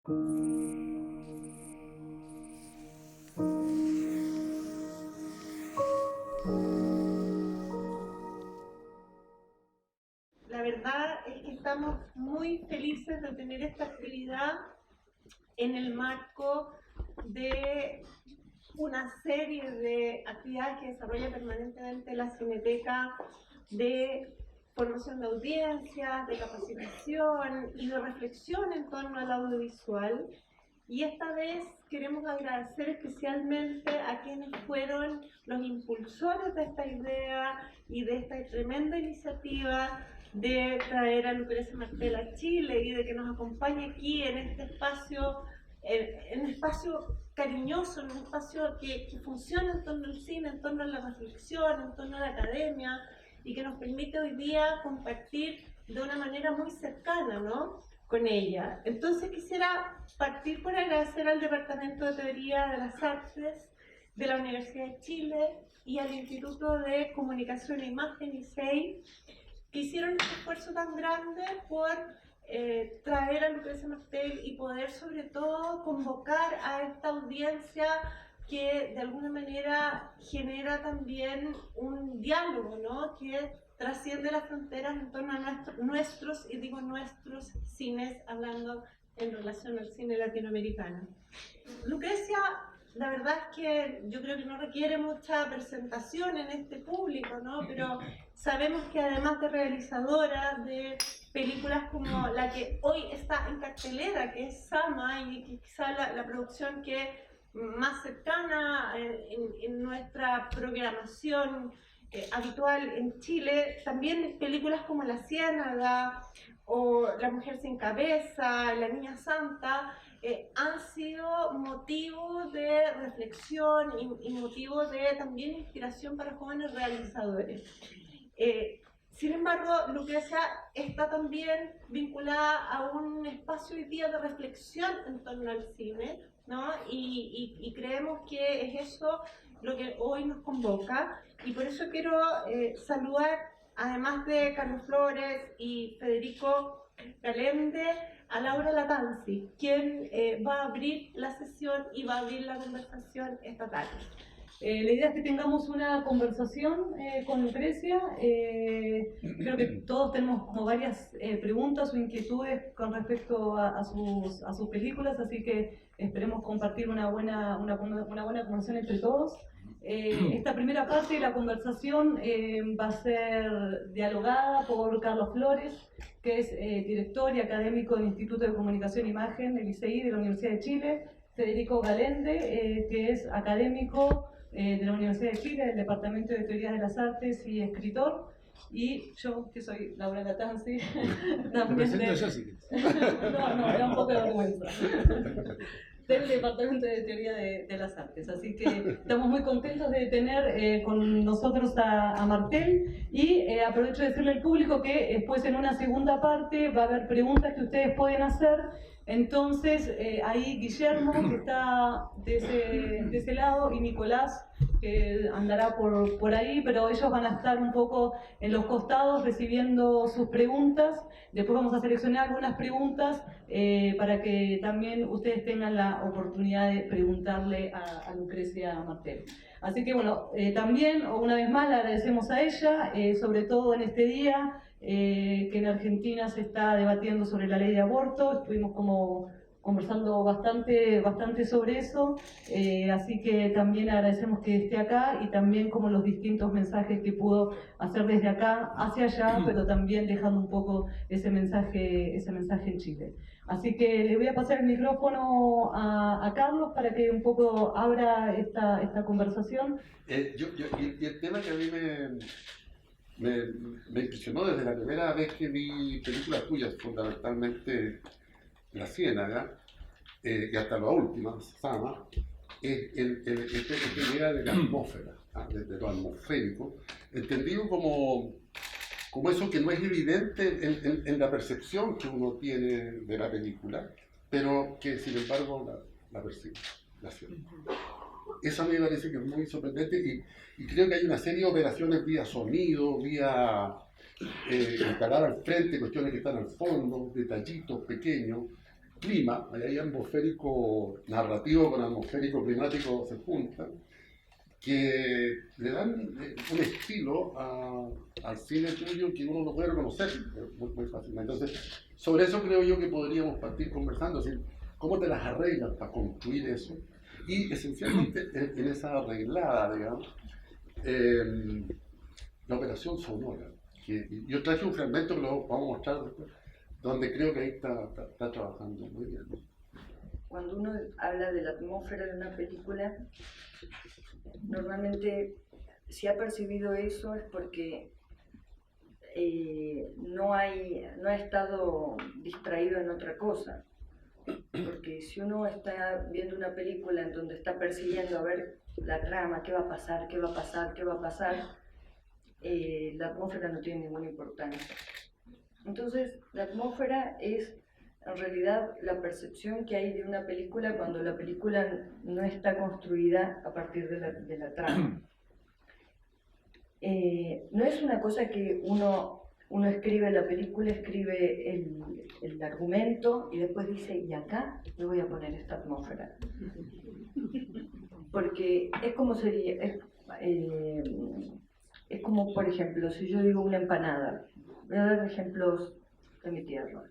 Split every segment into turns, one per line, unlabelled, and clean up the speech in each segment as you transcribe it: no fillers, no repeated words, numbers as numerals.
La verdad es que estamos muy felices de tener esta actividad en el marco de una serie de actividades que desarrolla permanentemente la Cineteca de formación de audiencias, de capacitación y de reflexión en torno al audiovisual. Y esta vez queremos agradecer especialmente a quienes fueron los impulsores de esta idea y de esta tremenda iniciativa de traer a Lucrecia Martel a Chile y de que nos acompañe aquí en este espacio, en un espacio cariñoso, en un espacio que funciona en torno al cine, en torno a la reflexión, en torno a la academia y que nos permite hoy día compartir de una manera muy cercana, ¿no?, con ella. Entonces quisiera partir por agradecer al Departamento de Teoría de las Artes de la Universidad de Chile y al Instituto de Comunicación e Imagen, ICEI, que hicieron un esfuerzo tan grande por traer a Lucrecia Martel y poder sobre todo convocar a esta audiencia que de alguna manera genera también un diálogo, ¿no?, que trasciende las fronteras en torno a nuestros, y digo nuestros, cines, hablando en relación al cine latinoamericano. Lucrecia, la verdad es que yo creo que no requiere mucha presentación en este público, ¿no?, pero sabemos que además de realizadora de películas como la que hoy está en cartelera, que es Sama, y que quizá la producción que más cercana en nuestra programación habitual en Chile, también películas como La Ciénaga o La Mujer sin Cabeza, La Niña Santa, han sido motivo de reflexión y motivo de también inspiración para jóvenes realizadores. Sin embargo, Lucrecia está también vinculada a un espacio hoy día de reflexión en torno al cine, ¿no? Y creemos que es eso lo que hoy nos convoca, y por eso quiero saludar, además de Carlos Flores y Federico Galende, a Laura Latanzi, quien va a abrir la sesión y va a abrir la conversación esta tarde.
La idea es que tengamos una conversación con Lucrecia. Creo que todos tenemos como varias preguntas o inquietudes con respecto a sus películas, así que esperemos compartir una buena conversación entre todos. Esta primera parte de la conversación va a ser dialogada por Carlos Flores, que es director y académico del Instituto de Comunicación e Imagen del ICEI de la Universidad de Chile, Federico Galende, que es académico de la Universidad de Chile, del Departamento de Teorías de las Artes y escritor, y yo, que soy Laura Latanzi, también
yo sí.
no, me da un poco de vergüenza. Del Departamento de Teoría de las Artes. Así que estamos muy contentos de tener con nosotros a Martel, y aprovecho de decirle al público que después en una segunda parte va a haber preguntas que ustedes pueden hacer. Entonces ahí Guillermo, que está de ese lado, y Nicolás, que andará por ahí, pero ellos van a estar un poco en los costados recibiendo sus preguntas. Después vamos a seleccionar algunas preguntas para que también ustedes tengan la oportunidad de preguntarle a Lucrecia Martel. Así que bueno, también una vez más le agradecemos a ella, sobre todo en este día que en Argentina se está debatiendo sobre la ley de aborto. Estuvimos como conversando bastante sobre eso, así que también agradecemos que esté acá, y también como los distintos mensajes que pudo hacer desde acá hacia allá, pero también dejando un poco ese mensaje en Chile. Así que le voy a pasar el micrófono a Carlos para que un poco abra esta conversación.
Y el tema que a mí me impresionó desde la primera vez que vi películas tuyas, fundamentalmente La Ciénaga, y hasta la última, Sama, es esta idea de la atmósfera, de lo atmosférico, entendido como eso que no es evidente en la percepción que uno tiene de la película, pero que sin embargo la percibe, la siente. Eso a mí me parece que es muy sorprendente, y creo que hay una serie de operaciones vía sonido, vía instalar al frente cuestiones que están al fondo, detallitos pequeños, clima, ahí atmosférico narrativo con atmosférico climático se juntan, que le dan un estilo al cine tuyo que uno lo puede reconocer muy fácilmente. Entonces, sobre eso creo yo que podríamos partir conversando, es decir, cómo te las arreglas para construir eso. Y esencialmente en esa arreglada, digamos, la operación sonora. Que yo traje un fragmento que lo vamos a mostrar después, donde creo que ahí está trabajando muy bien.
Cuando uno habla de la atmósfera de una película, normalmente si ha percibido eso es porque no ha estado distraído en otra cosa. Porque si uno está viendo una película en donde está persiguiendo a ver la trama, qué va a pasar, qué va a pasar, qué va a pasar, la atmósfera no tiene ninguna importancia. Entonces, la atmósfera es en realidad la percepción que hay de una película cuando la película no está construida a partir de la trama. No es una cosa que uno escribe la película, escribe el argumento y después dice, y acá le voy a poner esta atmósfera. Porque es como sería, es como, por ejemplo, si yo digo una empanada, voy a dar ejemplos de mi tierra.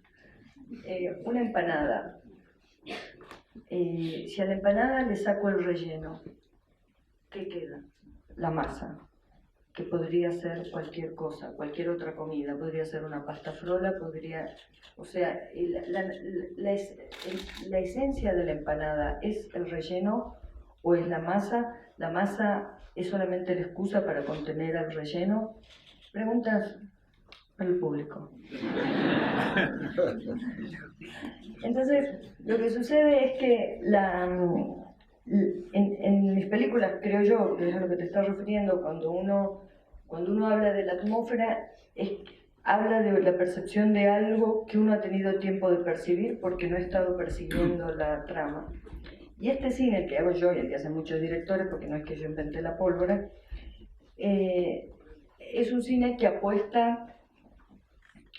Una empanada, si a la empanada le saco el relleno, ¿qué queda? La masa, que podría ser cualquier cosa, cualquier otra comida, podría ser una pasta frola, o sea, la esencia de la empanada es el relleno o es la masa es solamente la excusa para contener el relleno. Preguntas para el público. Entonces, lo que sucede es que en mis películas, creo yo, que es a lo que te estás refiriendo, cuando uno habla de la atmósfera, habla de la percepción de algo que uno ha tenido tiempo de percibir porque no ha estado persiguiendo la trama. Y este cine, el que hago yo y el que hacen muchos directores, porque no es que yo inventé la pólvora, es un cine que apuesta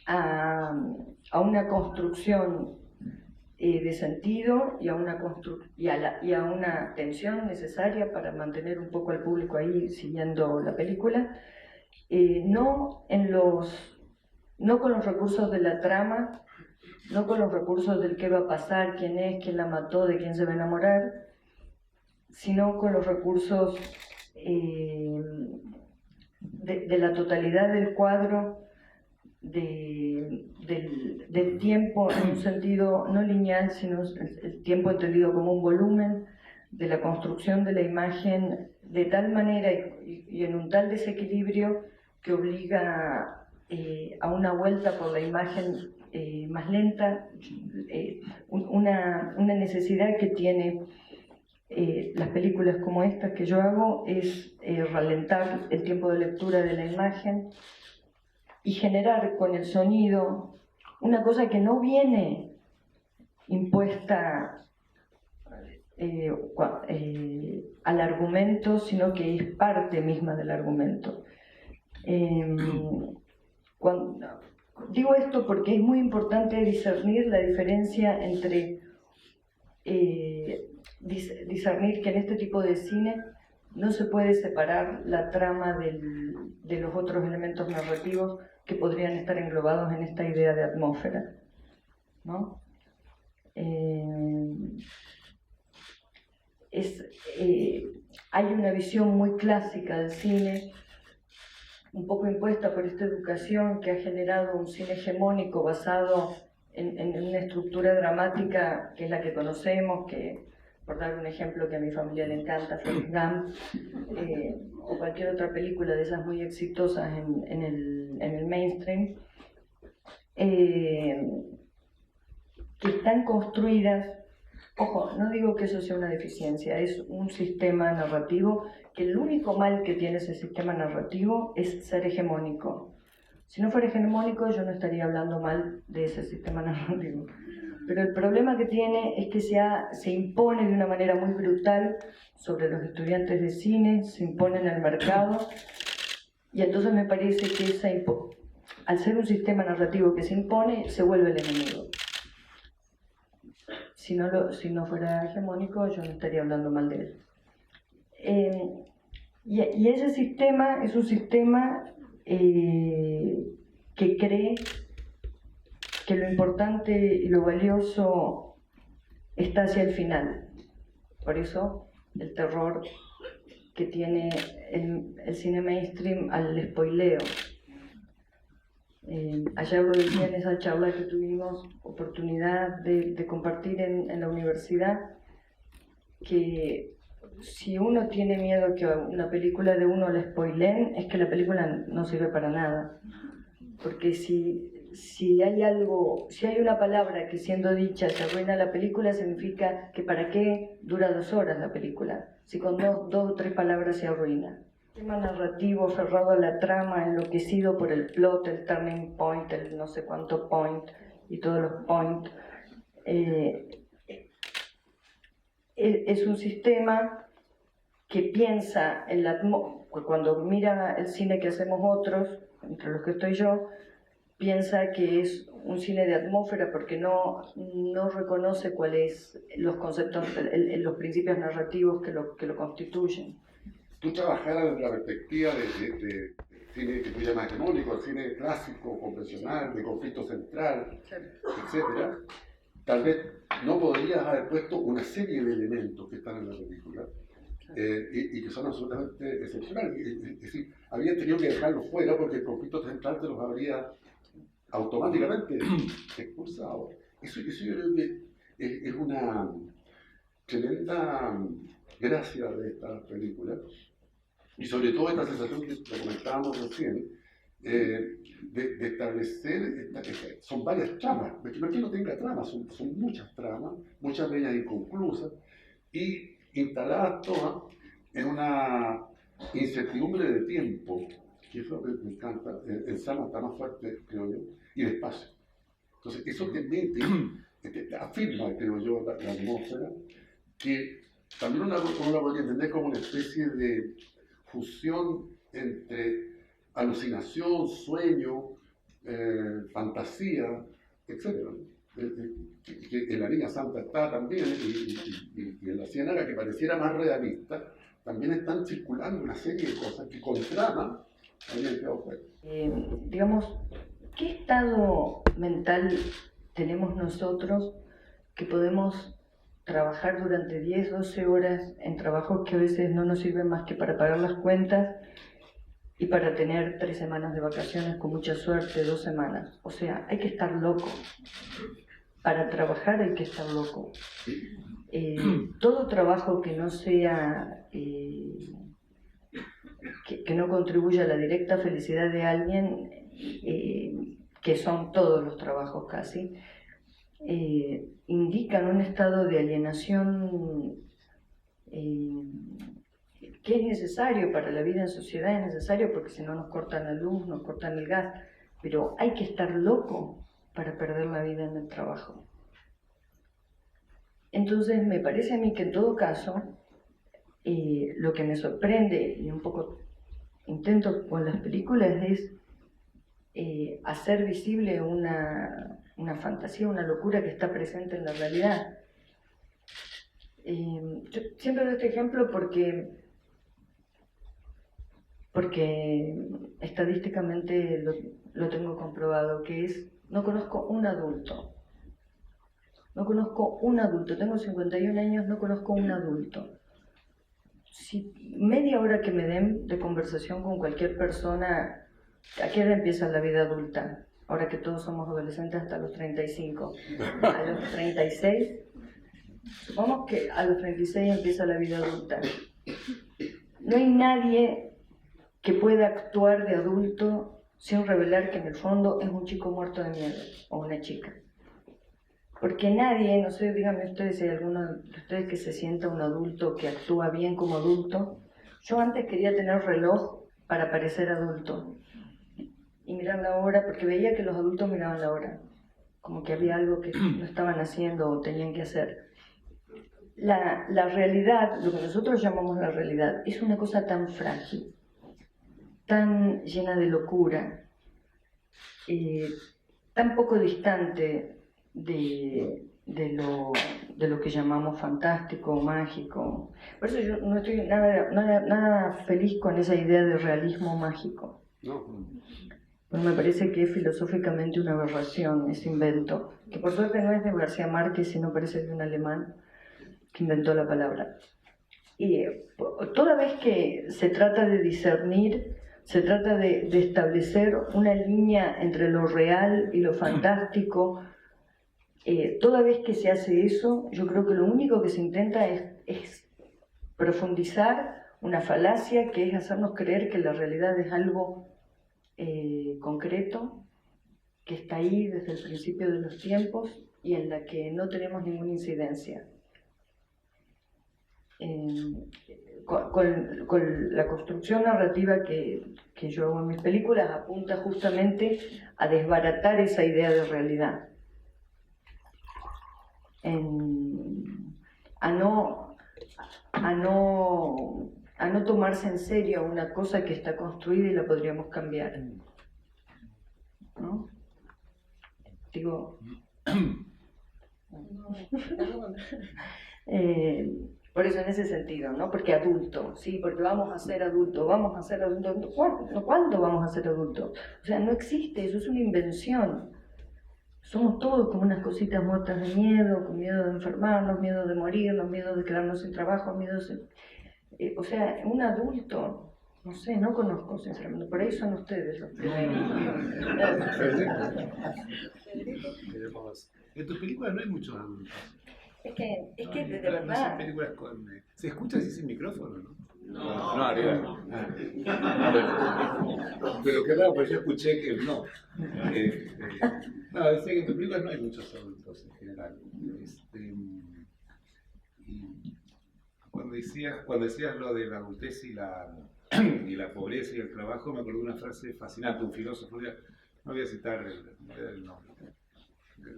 a una construcción de sentido y a una tensión necesaria para mantener un poco al público ahí siguiendo la película, no con los recursos de la trama, no con los recursos del qué va a pasar, quién es, quién la mató, de quién se va a enamorar, sino con los recursos de la totalidad del cuadro, del tiempo en un sentido no lineal, sino el tiempo entendido como un volumen, de la construcción de la imagen de tal manera y en un tal desequilibrio que obliga a una vuelta por la imagen más lenta, una necesidad que tiene las películas como estas que yo hago es ralentar el tiempo de lectura de la imagen y generar con el sonido una cosa que no viene impuesta al argumento, sino que es parte misma del argumento. Digo esto porque es muy importante discernir la diferencia entre discernir que en este tipo de cine no se puede separar la trama de los otros elementos narrativos que podrían estar englobados en esta idea de atmósfera, ¿no? Hay una visión muy clásica del cine, un poco impuesta por esta educación que ha generado un cine hegemónico basado en una estructura dramática que es la que conocemos, que, por dar un ejemplo que a mi familia le encanta, Forrest Gump, o cualquier otra película de esas muy exitosas en el mainstream, que están construidas. Ojo, no digo que eso sea una deficiencia, es un sistema narrativo que el único mal que tiene ese sistema narrativo es ser hegemónico. Si no fuera hegemónico, yo no estaría hablando mal de ese sistema narrativo. Pero el problema que tiene es que se impone de una manera muy brutal sobre los estudiantes de cine, se impone en el mercado, y entonces me parece que al ser un sistema narrativo que se impone, se vuelve el enemigo. si no fuera hegemónico, yo no estaría hablando mal de él. Y ese sistema es un sistema que cree que lo importante y lo valioso está hacia el final. Por eso el terror que tiene el cine mainstream al spoileo. Ayer lo decía en esa charla que tuvimos oportunidad de compartir en la universidad, que si uno tiene miedo que una película de uno la spoileen, es que la película no sirve para nada. Porque si hay una palabra que siendo dicha se arruina la película, significa que para qué dura 2 horas la película, si con dos o tres palabras se arruina. El tema narrativo aferrado a la trama, enloquecido por el plot, el turning point, el no sé cuánto point y todos los point, es un sistema que piensa en cuando mira el cine que hacemos otros, entre los que estoy yo, piensa que es un cine de atmósfera porque no reconoce cuáles los conceptos, los principios narrativos que lo constituyen.
Tú trabajaras desde la perspectiva de cine que tú llamas hegemónico, el cine clásico, convencional, de conflicto central, etcétera. Tal vez no podrías haber puesto una serie de elementos que están en la película y que son absolutamente excepcionales. Es decir, habían tenido que dejarlos fuera porque el conflicto central te los habría automáticamente expulsado. Eso yo creo que es una tremenda gracia de esta película, y sobre todo esta sensación que comentábamos recién, de establecer, son varias tramas, no es que no tenga tramas, son muchas tramas, muchas de ellas inconclusas, y instaladas todas en una incertidumbre de tiempo, que eso me encanta, el Sama está más fuerte, creo yo, y de espacio. Entonces, eso te mete, afirma, creo yo, la atmósfera, que también uno la podría entender como una especie de fusión entre alucinación, sueño, fantasía, etc. Que en La Niña Santa está también, y en La Ciénaga, que pareciera más realista, también están circulando una serie de cosas que con trama habían quedado fuera.
Digamos, ¿qué estado mental tenemos nosotros que podemos trabajar durante 10, 12 horas en trabajos que a veces no nos sirven más que para pagar las cuentas y para tener 3 semanas de vacaciones con mucha suerte, 2 semanas? O sea, hay que estar loco. Para trabajar hay que estar loco. Todo trabajo que no sea, que no contribuya a la directa felicidad de alguien, que son todos los trabajos casi, indican un estado de alienación que es necesario para la vida en sociedad, es necesario porque si no nos cortan la luz, nos cortan el gas, pero hay que estar loco para perder la vida en el trabajo. Entonces me parece a mí que en todo caso lo que me sorprende y un poco intento con las películas es hacer visible una fantasía, una locura que está presente en la realidad. Yo siempre doy este ejemplo porque estadísticamente lo tengo comprobado, que es, no conozco un adulto, tengo 51 años, no conozco un adulto. Si media hora que me den de conversación con cualquier persona, ¿a qué edad empieza la vida adulta? Ahora que todos somos adolescentes hasta los 35. A los 36, supongamos que a los 36 empieza la vida adulta. No hay nadie que pueda actuar de adulto sin revelar que en el fondo es un chico muerto de miedo, o una chica. Porque nadie, no sé, díganme ustedes si hay alguno de ustedes que se sienta un adulto que actúa bien como adulto. Yo antes quería tener reloj para parecer adulto y mirar la hora, porque veía que los adultos miraban la hora, como que había algo que no estaban haciendo o tenían que hacer. La realidad, lo que nosotros llamamos la realidad, es una cosa tan frágil, tan llena de locura, tan poco distante de de lo que llamamos fantástico o mágico. Por eso yo no estoy nada feliz con esa idea de realismo mágico.
No.
Pues me parece que es filosóficamente una aberración ese invento, que por suerte no es de García Márquez, sino parece de un alemán que inventó la palabra. Y toda vez que se trata de discernir, se trata de establecer una línea entre lo real y lo fantástico, toda vez que se hace eso, yo creo que lo único que se intenta es profundizar una falacia, que es hacernos creer que la realidad es algo concreto, que está ahí desde el principio de los tiempos y en la que no tenemos ninguna incidencia. Con la construcción narrativa que yo hago en mis películas apunta justamente a desbaratar esa idea de realidad, a no tomarse en serio una cosa que está construida y la podríamos cambiar, ¿no? Digo, por eso en ese sentido, ¿no? Porque adulto, sí, porque vamos a ser adultos. ¿Cuándo vamos a ser adultos? O sea, no existe, eso es una invención. Somos todos como unas cositas muertas de miedo, con miedo de enfermarnos, miedo de morirnos, miedo de quedarnos sin trabajo, o sea, un adulto, no sé, no conozco sinceramente, por ahí son ustedes los primeros.
En tus películas no hay muchos adultos.
Es que de
No
verdad.
son películas con... ¿Se escucha si sin micrófono, no?
No, arriba. Pero qué raro, pues yo escuché que no.
No, decía que en tus películas no hay muchos adultos en general. Y cuando decías lo de la adultez y la pobreza y el trabajo, me acordé de una frase fascinante, un filósofo, no voy a citar el nombre,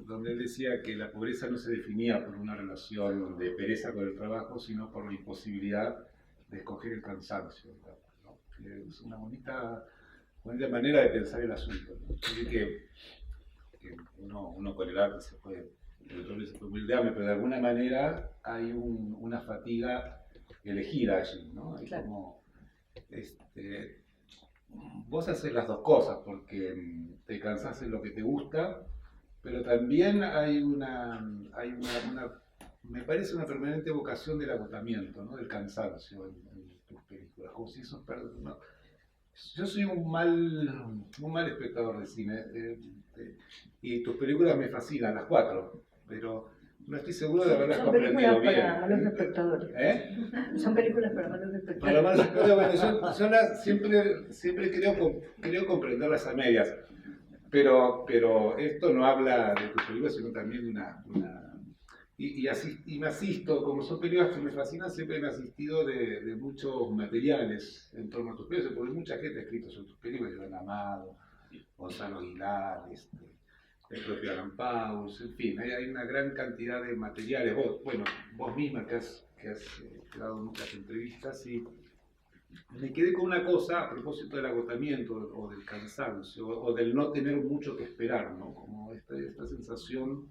donde él decía que la pobreza no se definía por una relación de pereza con el trabajo, sino por la imposibilidad de escoger el cansancio, ¿no? Que es una bonita manera de pensar el asunto, ¿no? Que uno con el arte se puede morir de hambre, pero de alguna manera hay una fatiga elegida allí, ¿no? Hay
claro.
como, vos haces las dos cosas, porque te cansás en lo que te gusta, pero también hay me parece una permanente vocación del agotamiento, ¿no? Del cansancio en tus películas, como si eso ¿no? Yo soy un mal espectador de cine, y tus películas me fascinan, las 4, pero no estoy seguro de haberlas comprendido bien.
Son películas para malos espectadores. Son películas para malos espectadores.
Para malos espectadores, bueno, yo siempre creo comprenderlas a medias. Pero esto no habla de tus películas, sino también de una y me asisto, como son películas que me fascinan, siempre me he asistido de muchos materiales en torno a tus películas, porque mucha gente ha escrito sobre tus películas, Joan Amado, Gonzalo Aguilar, el propio Alan Pauls, en fin, hay una gran cantidad de materiales. Vos misma que has dado muchas entrevistas, y me quedé con una cosa a propósito del agotamiento o del cansancio o del no tener mucho que esperar, ¿no? Como esta sensación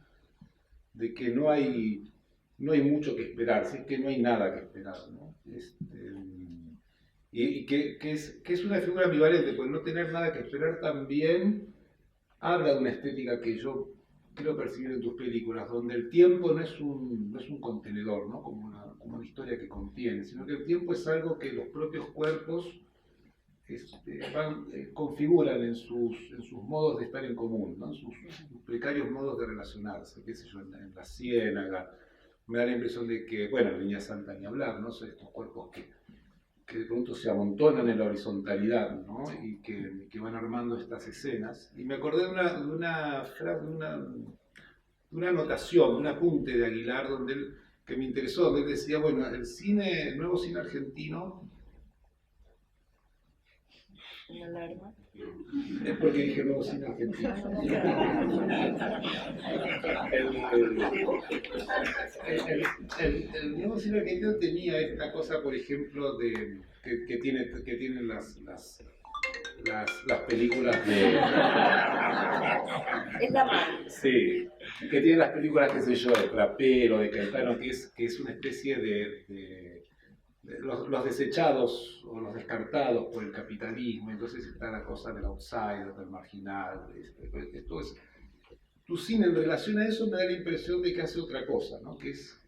de que no hay mucho que esperar, si es que no hay nada que esperar, ¿no? Y que es una figura ambivalente, porque no tener nada que esperar también habla de una estética que yo creo percibir en tus películas, donde el tiempo no es un contenedor, ¿no? Como una historia que contiene, sino que el tiempo es algo que los propios cuerpos configuran en sus modos de estar en común, ¿no? Sus precarios modos de relacionarse, qué sé yo, en la ciénaga. Me da la impresión de que, bueno, en Línea Santa ni hablar, ¿no? Son estos cuerpos que de pronto se amontonan en la horizontalidad, ¿no? Y que van armando estas escenas. Y me acordé de una frase, de una anotación, un apunte de Aguilar, que me interesó, donde él decía, bueno, el nuevo cine argentino...
Una alarma.
Es porque dije nuevo cine argentino. El nuevo cine argentino tenía esta cosa, por ejemplo, que tienen las películas de...
Es la madre.
Sí, que tiene las películas, qué sé yo, de Trapero, de Caetano, que es una especie de los desechados o los descartados por el capitalismo. Entonces está la cosa del outsider, del marginal. Esto es, tu cine en relación a eso me da la impresión de que hace otra cosa, ¿no? Que es,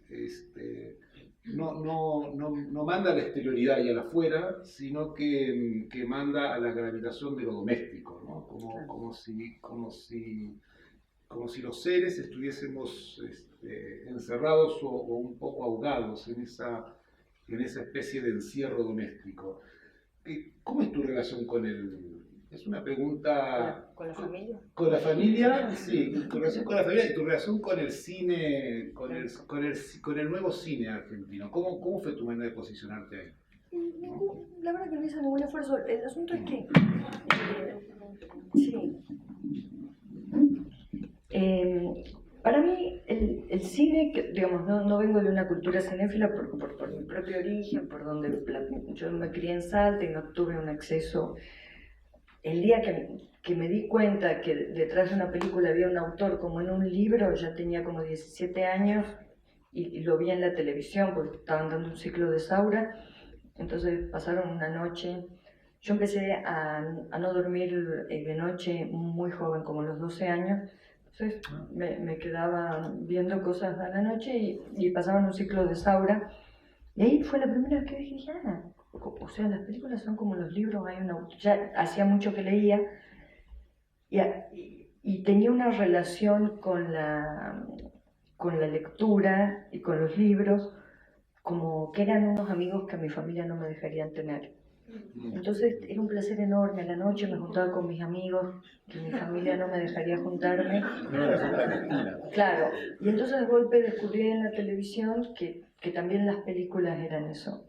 no manda a la exterioridad y a la afuera, sino que manda a la gravitación de lo doméstico, ¿no? Como si los seres estuviésemos encerrados o un poco ahogados en esa especie de encierro doméstico. ¿Cómo es tu relación con el...? Es una pregunta...
¿Con la familia?
¿Con la familia? Sí, tu relación con la familia y tu relación con el cine, con el nuevo cine argentino. ¿Cómo fue tu manera de posicionarte ahí?
La verdad que no hice ningún esfuerzo. El asunto es que... sí. Para mí, el cine, digamos, no vengo de una cultura cinéfila por mi propio origen, por donde yo me crié en Salta y no tuve un acceso. El día que me di cuenta que detrás de una película había un autor como en un libro, ya tenía como 17 años y lo vi en la televisión porque estaban dando un ciclo de Saura. Entonces pasaron una noche. Yo empecé a no dormir de noche muy joven, como a los 12 años. Entonces me quedaba viendo cosas a la noche y pasaban un ciclo de Saura. Y ahí fue la primera vez que dije, o sea, las películas son como los libros, ya hacía mucho que leía y tenía una relación con la lectura y con los libros como que eran unos amigos que mi familia no me dejarían tener. Entonces era un placer enorme. A la noche me juntaba con mis amigos, que mi familia no me dejaría juntarme. Claro, y entonces de golpe descubrí en la televisión que también las películas eran eso.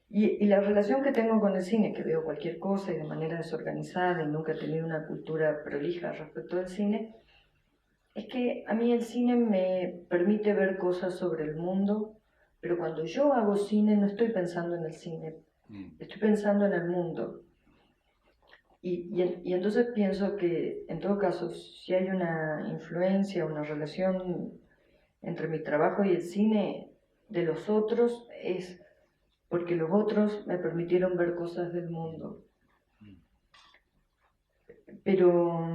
Y la relación que tengo con el cine, que veo cualquier cosa y de manera desorganizada y nunca he tenido una cultura prolija respecto al cine, es que a mí el cine me permite ver cosas sobre el mundo, pero cuando yo hago cine no estoy pensando en el cine, estoy pensando en el mundo. Y entonces pienso que, en todo caso, si hay una influencia, una relación entre mi trabajo y el cine de los otros, es porque los otros me permitieron ver cosas del mundo. Pero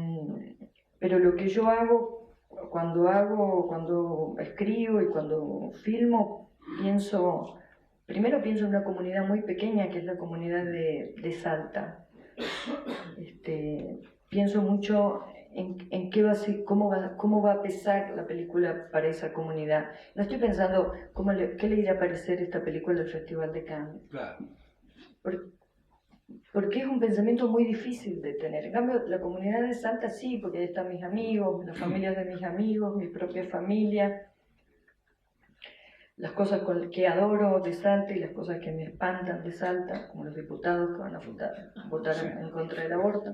lo que yo hago, cuando escribo y cuando filmo, primero pienso en una comunidad muy pequeña que es la comunidad de Salta. Pienso mucho en cómo va a pesar la película para esa comunidad. No estoy pensando qué le irá a parecer esta película del Festival de Cannes.
Claro.
Porque es un pensamiento muy difícil de tener. En cambio, la comunidad de Salta sí, porque ahí están mis amigos, las familias de mis amigos, mi propia familia, las cosas que adoro de Salta y las cosas que me espantan de Salta, como los diputados que van a votar en contra del aborto.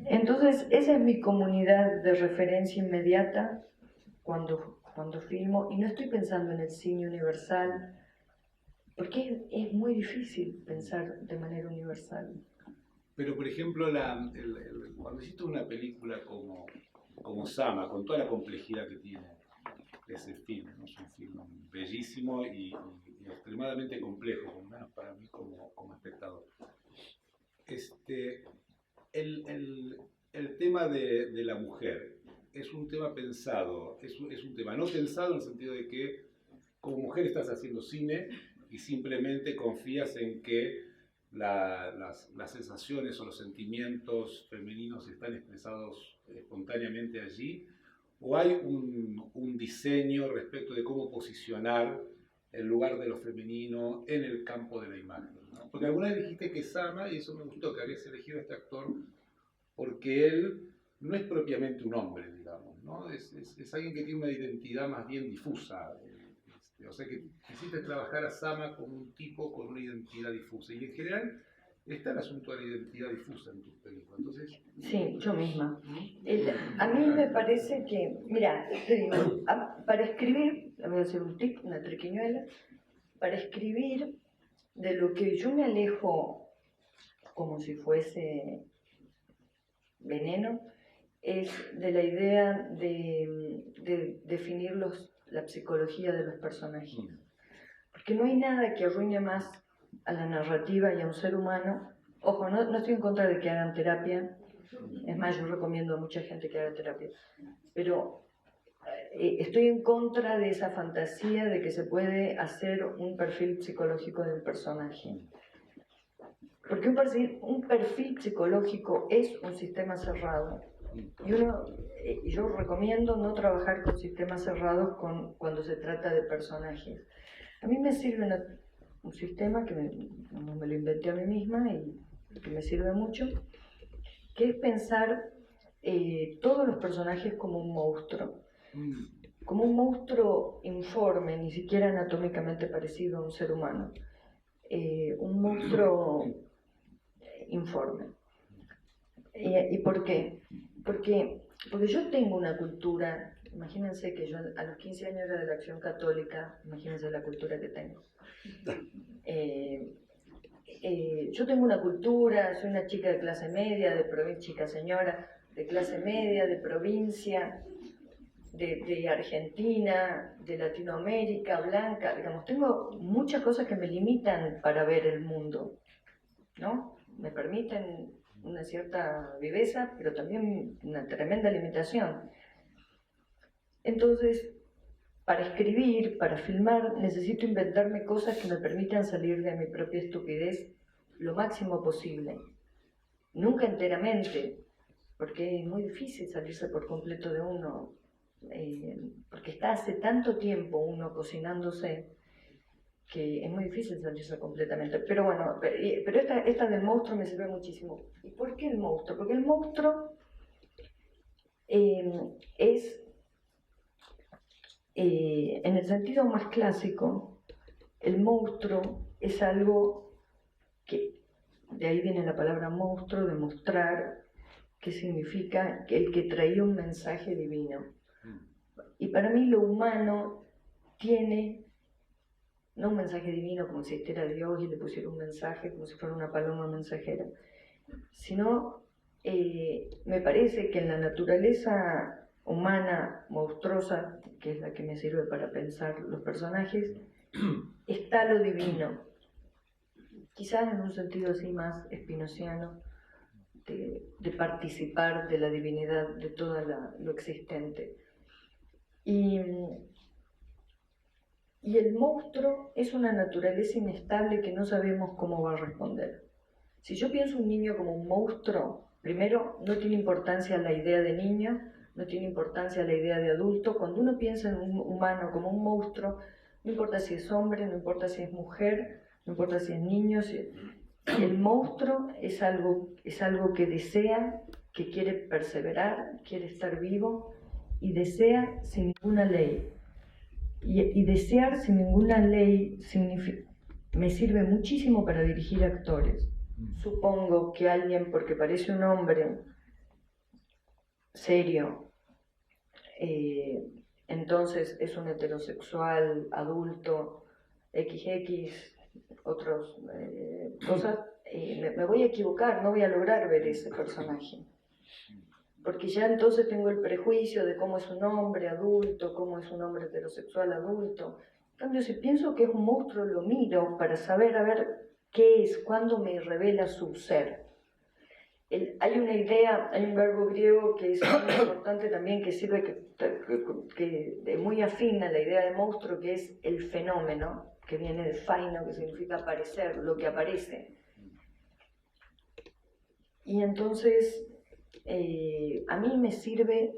Entonces, esa es mi comunidad de referencia inmediata cuando filmo, y no estoy pensando en el cine universal, porque es muy difícil pensar de manera universal.
Pero, por ejemplo, cuando hiciste una película como Sama, con toda la complejidad que tiene ese film, ¿no? Es un film bellísimo y extremadamente complejo, por lo menos para mí como espectador. El tema de la mujer es un tema pensado, es un tema no pensado en el sentido de que como mujer estás haciendo cine y simplemente confías en que las sensaciones o los sentimientos femeninos están expresados espontáneamente allí, o hay un diseño respecto de cómo posicionar el lugar de lo femenino en el campo de la imagen, ¿no? Porque alguna vez dijiste que Sama, y eso me gustó, que habías elegido a este actor porque él no es propiamente un hombre, digamos, ¿no? Es alguien que tiene una identidad más bien difusa. O sea que quisiste trabajar a Sama como un tipo con una identidad difusa. Y en general está el asunto de la identidad difusa en tus películas. Entonces,
sí, yo misma. A mí me parece que, mira, te digo, para escribir, voy a hacer un tip, una triquiñuela, para escribir de lo que yo me alejo como si fuese veneno, es de la idea de definir la psicología de los personajes. Porque no hay nada que arruine más a la narrativa y a un ser humano. Ojo, no estoy en contra de que hagan terapia, es más, yo recomiendo a mucha gente que haga terapia, pero estoy en contra de esa fantasía de que se puede hacer un perfil psicológico del personaje. Porque un perfil psicológico es un sistema cerrado. Y yo recomiendo no trabajar con sistemas cerrados cuando se trata de personajes. A mí me sirve un sistema que me lo inventé a mí misma y que me sirve mucho, que es pensar todos los personajes como un monstruo. Como un monstruo informe, ni siquiera anatómicamente parecido a un ser humano. Un monstruo informe. ¿Y por qué? Porque yo tengo una cultura, imagínense que yo a los 15 años era de la Acción Católica, imagínense la cultura que tengo. Yo tengo una cultura, soy una chica de clase media, de provincia, chica señora, de clase media, de provincia, de Argentina, de Latinoamérica, blanca, digamos, tengo muchas cosas que me limitan para ver el mundo, ¿no? Me permiten una cierta viveza, pero también una tremenda limitación. Entonces, para escribir, para filmar, necesito inventarme cosas que me permitan salir de mi propia estupidez lo máximo posible. Nunca enteramente, porque es muy difícil salirse por completo de uno, porque está hace tanto tiempo uno cocinándose que es muy difícil salirse completamente. Pero bueno, pero esta del monstruo me sirve muchísimo. ¿Y por qué el monstruo? Porque el monstruo es, en el sentido más clásico, el monstruo es algo que, de ahí viene la palabra monstruo, de mostrar, que significa que el que traía un mensaje divino. Y para mí lo humano tiene, no un mensaje divino como si existiera Dios y le pusiera un mensaje como si fuera una paloma mensajera, sino me parece que en la naturaleza humana monstruosa, que es la que me sirve para pensar los personajes, está lo divino, quizás en un sentido así más espinociano, de participar de la divinidad de todo lo existente. Y el monstruo es una naturaleza inestable que no sabemos cómo va a responder. Si yo pienso un niño como un monstruo, primero no tiene importancia la idea de niño, no tiene importancia la idea de adulto. Cuando uno piensa en un humano como un monstruo, no importa si es hombre, no importa si es mujer, no importa si es niño, el monstruo es algo que desea, que quiere perseverar, quiere estar vivo y desea sin ninguna ley. Y desear sin ninguna ley me sirve muchísimo para dirigir actores. Supongo que alguien, porque parece un hombre serio, entonces es un heterosexual, adulto, XX, otras cosas, me voy a equivocar, no voy a lograr ver ese personaje. Porque ya entonces tengo el prejuicio de cómo es un hombre adulto, cómo es un hombre heterosexual adulto. En cambio, si pienso que es un monstruo, lo miro para saber, a ver, qué es, cuándo me revela su ser. Hay una idea, hay un verbo griego que es muy importante también, que sirve, que es muy afín a la idea de monstruo, que es el fenómeno, que viene de faino, que significa aparecer, lo que aparece. Y entonces, a mí me sirve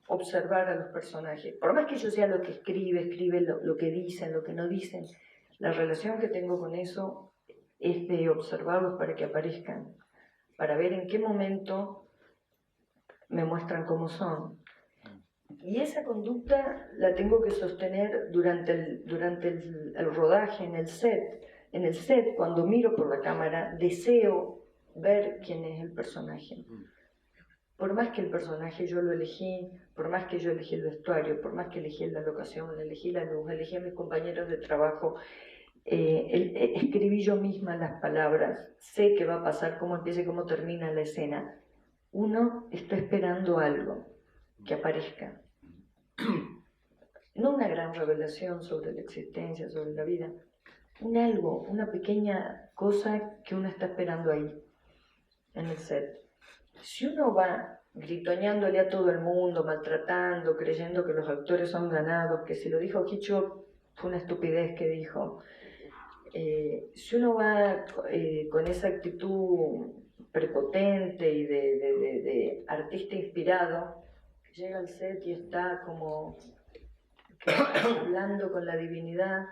observar a los personajes. Por más que yo sea lo que escribe lo que dicen, lo que no dicen, la relación que tengo con eso es de observarlos para que aparezcan, para ver en qué momento me muestran cómo son. Y esa conducta la tengo que sostener durante el rodaje, en el set. En el set, cuando miro por la cámara, deseo ver quién es el personaje. Por más que el personaje yo lo elegí, por más que yo elegí el vestuario, por más que elegí la locación, elegí la luz, elegí a mis compañeros de trabajo, escribí yo misma las palabras, sé qué va a pasar, cómo empieza y cómo termina la escena. Uno está esperando algo que aparezca. No una gran revelación sobre la existencia, sobre la vida, un algo, una pequeña cosa que uno está esperando ahí, en el set. Si uno va gritoneándole a todo el mundo, maltratando, creyendo que los actores son ganados, que si lo dijo Hitchcock fue una estupidez que dijo, si uno va con esa actitud prepotente y de artista inspirado, que llega al set y está como hablando con la divinidad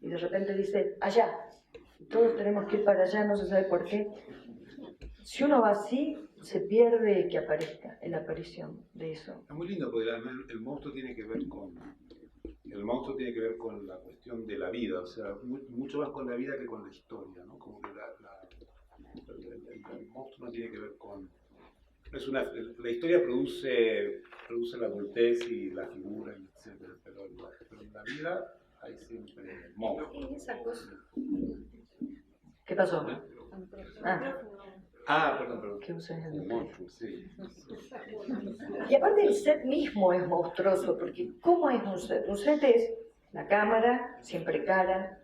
y de repente dice, allá, todos tenemos que ir para allá, no se sabe por qué. Si uno va así, se pierde que aparezca, la aparición de eso.
Es muy lindo porque el monstruo tiene que ver con la cuestión de la vida, o sea, mucho más con la vida que con la historia, ¿no? Como que el monstruo no tiene que ver con... la historia produce la adultez y la figura, etc. Pero en la vida hay siempre monstruos.
¿Y esa cosa? ¿Qué pasó?
Perdón.
¿Qué usas el
Un monstruo, sí.
Y aparte el set mismo es monstruoso, porque ¿cómo es un set? Un set es la cámara, siempre cara,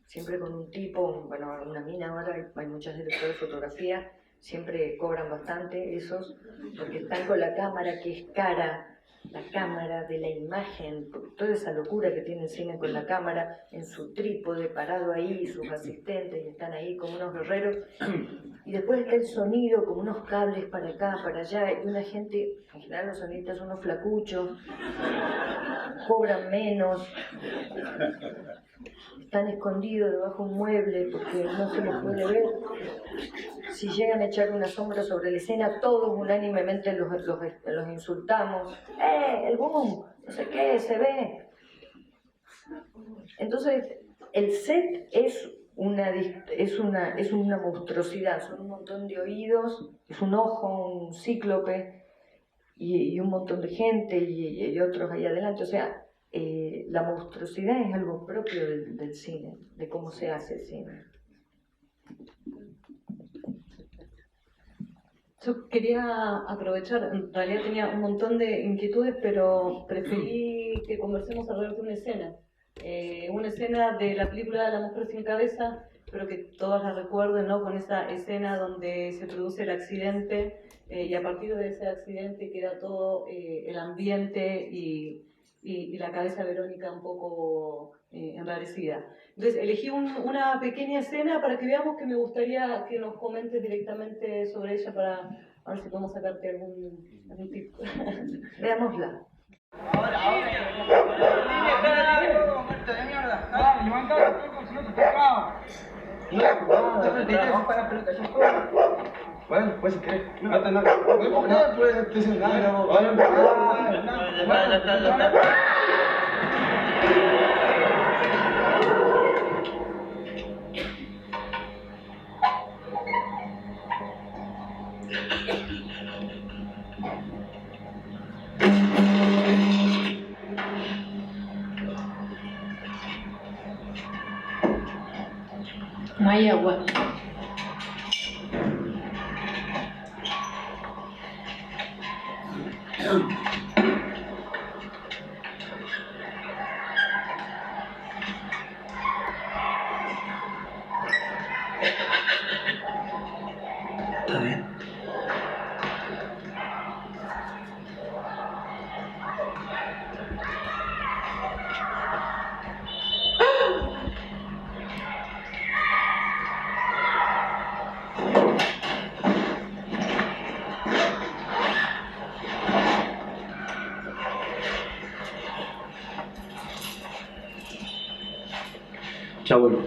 siempre con un tipo, bueno, una mina ahora, hay muchas directores de fotografía, siempre cobran bastante esos, porque están con la cámara que es cara, la cámara de la imagen, toda esa locura que tiene el cine con la cámara, en su trípode parado ahí, sus asistentes, y están ahí como unos guerreros, y después está el sonido, como unos cables para acá, para allá, y una gente, en general los sonidistas son unos flacuchos, cobran menos, están escondidos debajo de un mueble porque no se los puede ver. Si llegan a echar una sombra sobre la escena, todos unánimemente los insultamos. El boom! No sé qué, se ve. Entonces, el set es una monstruosidad, son un montón de oídos, es un ojo, un cíclope y un montón de gente y otros ahí adelante. O sea, la monstruosidad es algo propio del cine, de cómo se hace el cine.
Yo quería aprovechar, en realidad tenía un montón de inquietudes, pero preferí que conversemos alrededor de una escena de la película La mujer sin cabeza, pero que todas la recuerden, ¿no? Con esa escena donde se produce el accidente y a partir de ese accidente queda todo el ambiente y la cabeza de Verónica un poco enrarecida. Entonces elegí una pequeña escena para que veamos, que me gustaría que nos comentes directamente sobre ella para a ver si podemos sacarte algún tip.
Veámosla.
Bueno, pues si querés. No, pues te dicen nada.
No hay agua.
Está bien. Ya vuelvo.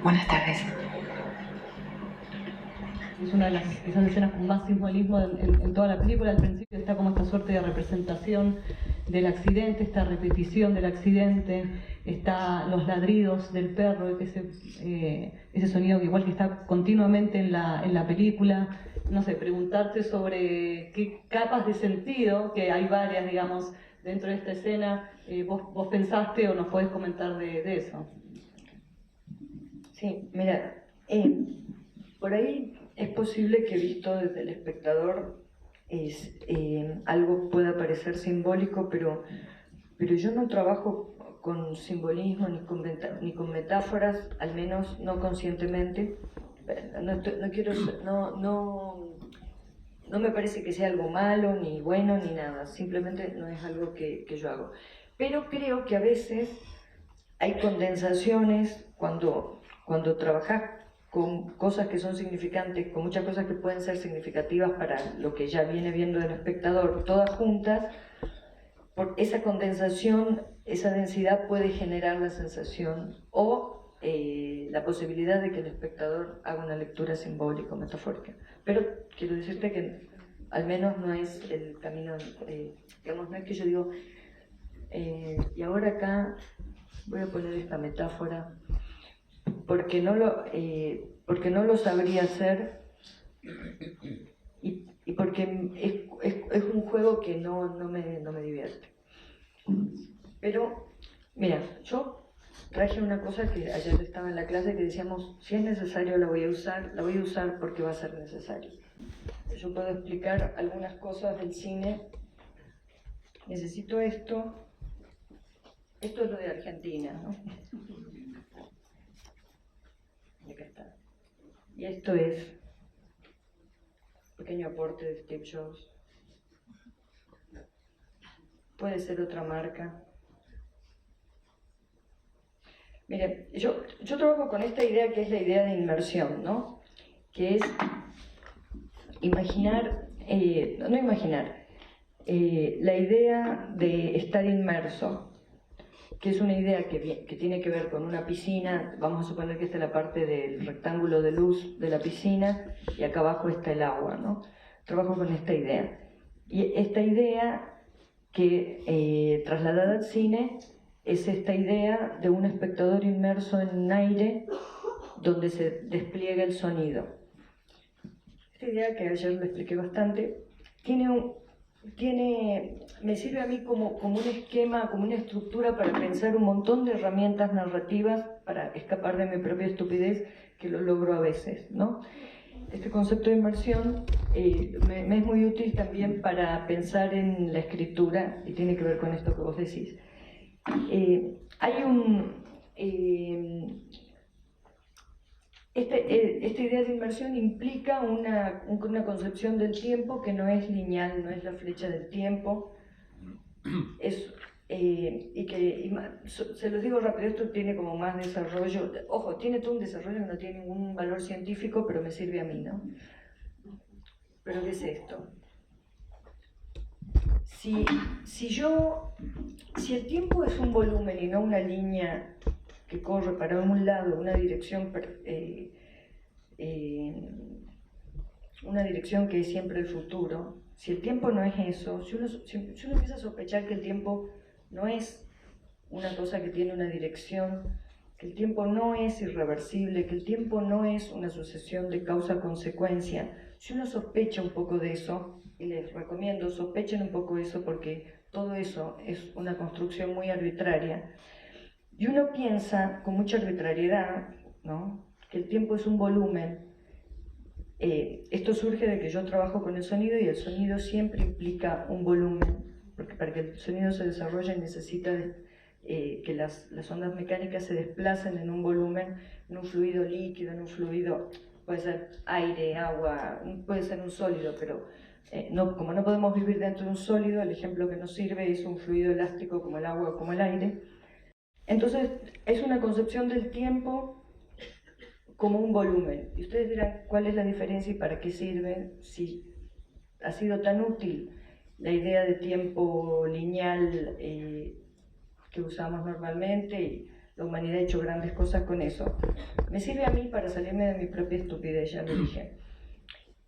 Buenas tardes.
Es una de esas escenas con más simbolismo en toda la película. Al principio está como esta suerte de representación del accidente, esta repetición del accidente, está los ladridos del perro, ese sonido que igual que está continuamente en la película. No sé, preguntarte sobre qué capas de sentido, que hay varias, digamos, dentro de esta escena, vos pensaste o nos podés comentar de eso.
Sí, mira, por ahí es posible que visto desde el espectador algo pueda parecer simbólico, pero yo no trabajo con simbolismo ni con metáforas, al menos no conscientemente. No me parece que sea algo malo, ni bueno, ni nada, simplemente no es algo que yo hago. Pero creo que a veces hay condensaciones cuando trabajas con cosas que son significantes, con muchas cosas que pueden ser significativas para lo que ya viene viendo el espectador, todas juntas. Por esa condensación, esa densidad puede generar la sensación o la posibilidad de que el espectador haga una lectura simbólica o metafórica. Pero quiero decirte que al menos no es el camino, digamos, no es que yo digo, y ahora acá voy a poner esta metáfora, porque no lo sabría hacer y porque es un juego que no me divierte. Pero, mira, yo traje una cosa que ayer estaba en la clase que decíamos, si es necesario la voy a usar porque va a ser necesario. Yo puedo explicar algunas cosas del cine. Necesito esto es lo de Argentina, ¿no? Y acá está. Y esto es un pequeño aporte de Steve Jobs. Puede ser otra marca. Mire, yo trabajo con esta idea que es la idea de inmersión, ¿no? Que es imaginar, la idea de estar inmerso, que es una idea que tiene que ver con una piscina. Vamos a suponer que esta es la parte del rectángulo de luz de la piscina y acá abajo está el agua, ¿no? Trabajo con esta idea. Y esta idea que trasladada al cine es esta idea de un espectador inmerso en un aire donde se despliega el sonido. Esta idea, que ayer lo expliqué bastante, me sirve a mí como un esquema, como una estructura para pensar un montón de herramientas narrativas para escapar de mi propia estupidez, que lo logro a veces, ¿no? Este concepto de inmersión me es muy útil también para pensar en la escritura, y tiene que ver con esto que vos decís. Esta idea de inmersión implica una concepción del tiempo que no es lineal, no es la flecha del tiempo. Se los digo rápido, esto tiene como más desarrollo. Ojo, tiene todo un desarrollo que no tiene ningún valor científico, pero me sirve a mí, ¿no? ¿Pero qué es esto? Si el tiempo es un volumen y no una línea que corre para un lado, una dirección que es siempre el futuro, si el tiempo no es eso, si uno empieza a sospechar que el tiempo no es una cosa que tiene una dirección, que el tiempo no es irreversible, que el tiempo no es una sucesión de causa-consecuencia, si uno sospecha un poco de eso, y les recomiendo, sospechen un poco de eso porque todo eso es una construcción muy arbitraria, y uno piensa con mucha arbitrariedad, ¿no?, que el tiempo es un volumen. Esto surge de que yo trabajo con el sonido y el sonido siempre implica un volumen, porque para que el sonido se desarrolle necesita que las ondas mecánicas se desplacen en un volumen, en un fluido líquido, en un fluido, puede ser aire, agua, puede ser un sólido, pero como no podemos vivir dentro de un sólido, el ejemplo que nos sirve es un fluido elástico como el agua o como el aire. Entonces es una concepción del tiempo como un volumen. Y ustedes dirán, ¿cuál es la diferencia y para qué sirve? Si ha sido tan útil la idea de tiempo lineal que usamos normalmente, y la humanidad ha hecho grandes cosas con eso. Me sirve a mí para salirme de mi propia estupidez, ya lo dije.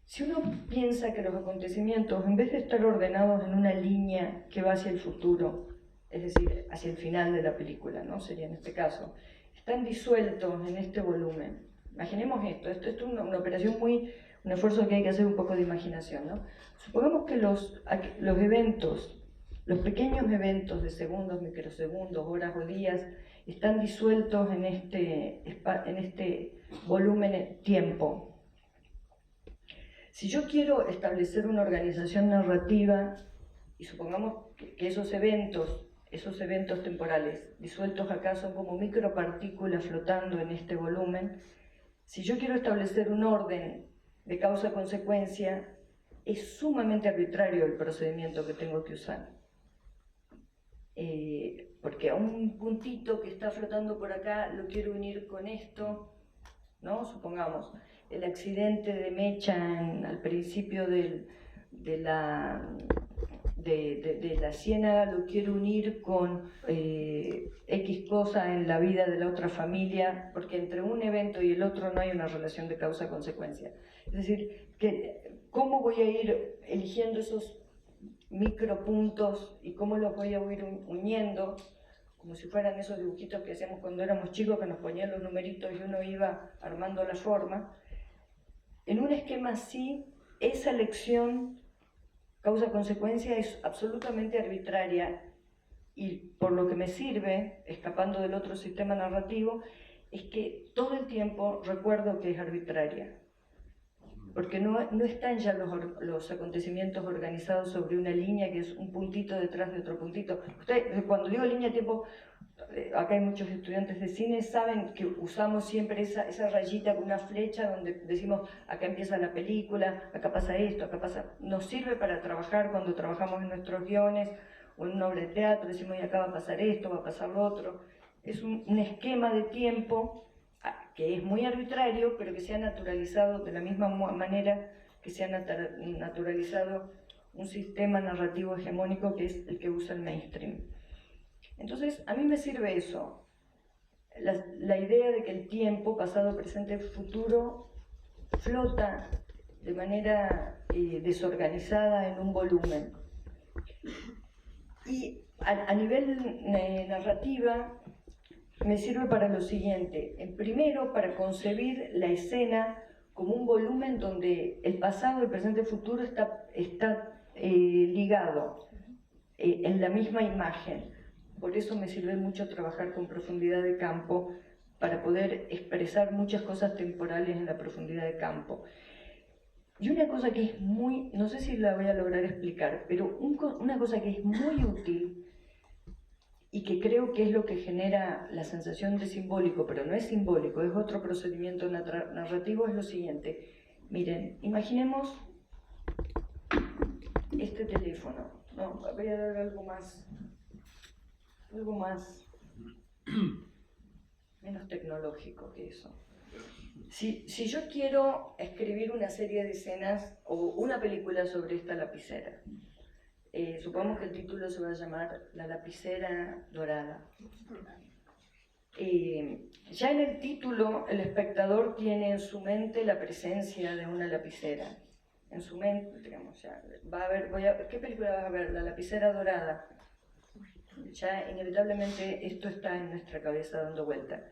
Si uno piensa que los acontecimientos, en vez de estar ordenados en una línea que va hacia el futuro, es decir, hacia el final de la película, ¿no? Sería en este caso, están disueltos en este volumen. Imaginemos esto es una operación un esfuerzo que hay que hacer un poco de imaginación, ¿no? Supongamos que los eventos, los pequeños eventos de segundos, microsegundos, horas o días, están disueltos en este volumen tiempo. Si yo quiero establecer una organización narrativa, y supongamos que esos eventos temporales disueltos acá son como micropartículas flotando en este volumen, si yo quiero establecer un orden de causa-consecuencia, es sumamente arbitrario el procedimiento que tengo que usar. Porque a un puntito que está flotando por acá lo quiero unir con esto, ¿no? Supongamos, el accidente de Mecha al principio de la ciénaga lo quiero unir con X cosa en la vida de la otra familia, porque entre un evento y el otro no hay una relación de causa-consecuencia. Es decir, ¿cómo voy a ir eligiendo esos micropuntos y cómo los voy a ir uniendo? Como si fueran esos dibujitos que hacíamos cuando éramos chicos, que nos ponían los numeritos y uno iba armando la forma. En un esquema así, esa lección causa-consecuencia es absolutamente arbitraria, y por lo que me sirve, escapando del otro sistema narrativo, es que todo el tiempo recuerdo que es arbitraria, porque no están ya los acontecimientos organizados sobre una línea que es un puntito detrás de otro puntito. Ustedes, cuando digo línea de tiempo, acá hay muchos estudiantes de cine, saben que usamos siempre esa rayita con una flecha donde decimos acá empieza la película, acá pasa esto, acá pasa... Nos sirve para trabajar cuando trabajamos en nuestros guiones o en una obra de teatro, decimos y acá va a pasar esto, va a pasar lo otro. Es un esquema de tiempo que es muy arbitrario, pero que se ha naturalizado de la misma manera que se ha naturalizado un sistema narrativo hegemónico que es el que usa el mainstream. Entonces, a mí me sirve eso, la idea de que el tiempo, pasado, presente, futuro, flota de manera desorganizada en un volumen. Y a nivel narrativa, me sirve para lo siguiente. Primero, para concebir la escena como un volumen donde el pasado, el presente y el futuro está ligado en la misma imagen. Por eso me sirve mucho trabajar con profundidad de campo, para poder expresar muchas cosas temporales en la profundidad de campo. Y una cosa que es muy, no sé si la voy a lograr explicar, pero una cosa que es muy útil y que creo que es lo que genera la sensación de simbólico, pero no es simbólico, es otro procedimiento narrativo, es lo siguiente. Miren, imaginemos este teléfono. No, voy a dar algo más menos tecnológico que eso. Si yo quiero escribir una serie de escenas o una película sobre esta lapicera, supongamos que el título se va a llamar La lapicera dorada. Ya en el título el espectador tiene en su mente la presencia de una lapicera. En su mente, digamos, ya va a ver, ¿qué película vas a ver? La lapicera dorada. Ya inevitablemente esto está en nuestra cabeza dando vuelta.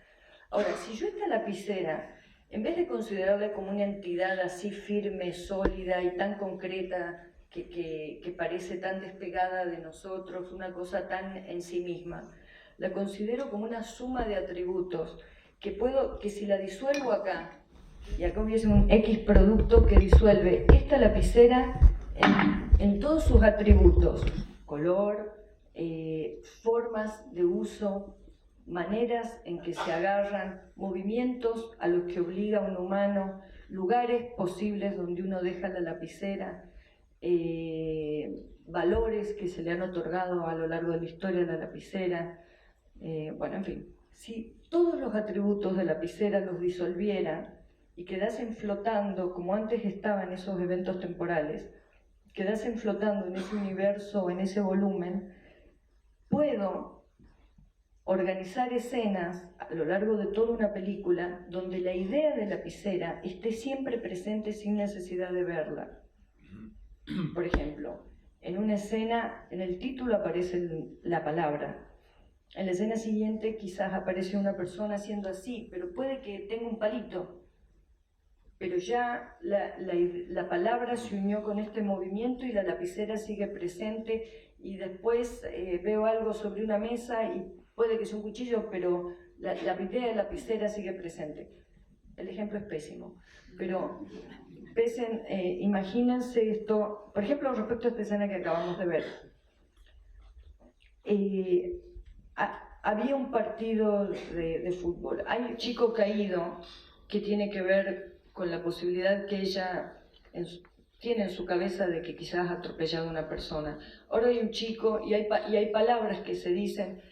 Ahora, si yo esta lapicera, en vez de considerarla como una entidad así firme, sólida y tan concreta, que parece tan despegada de nosotros, una cosa tan en sí misma, la considero como una suma de atributos que si la disuelvo acá, y acá hubiese un X producto que disuelve esta lapicera en todos sus atributos, color, formas de uso, maneras en que se agarran, movimientos a los que obliga un humano, lugares posibles donde uno deja la lapicera, valores que se le han otorgado a lo largo de la historia de la lapicera, bueno, en fin, si todos los atributos de la lapicera los disolviera y quedasen flotando como antes estaban esos eventos temporales, quedasen flotando en ese universo, en ese volumen, puedo organizar escenas a lo largo de toda una película donde la idea de lapicera esté siempre presente sin necesidad de verla. Por ejemplo, en una escena, en el título aparece la palabra. En la escena siguiente quizás aparece una persona haciendo así, pero puede que tenga un palito. Pero ya la palabra se unió con este movimiento y la lapicera sigue presente, y después veo algo sobre una mesa y puede que sea un cuchillo, pero la idea de lapicera sigue presente. El ejemplo es pésimo, pero imagínense esto, por ejemplo, respecto a esta escena que acabamos de ver. Había un partido de fútbol, hay un chico caído que tiene que ver con la posibilidad que ella tiene en su cabeza de que quizás ha atropellado a una persona. Ahora hay un chico y hay palabras que se dicen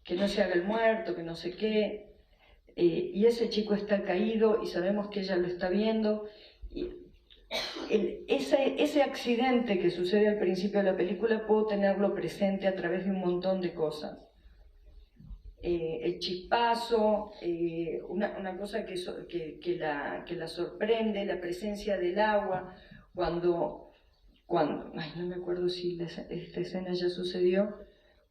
que no se haga el muerto, que no sé qué, y ese chico está caído y sabemos que ella lo está viendo. Y ese accidente que sucede al principio de la película puedo tenerlo presente a través de un montón de cosas. El chispazo, una cosa que la sorprende, la presencia del agua, cuando ay, no me acuerdo si esta escena ya sucedió,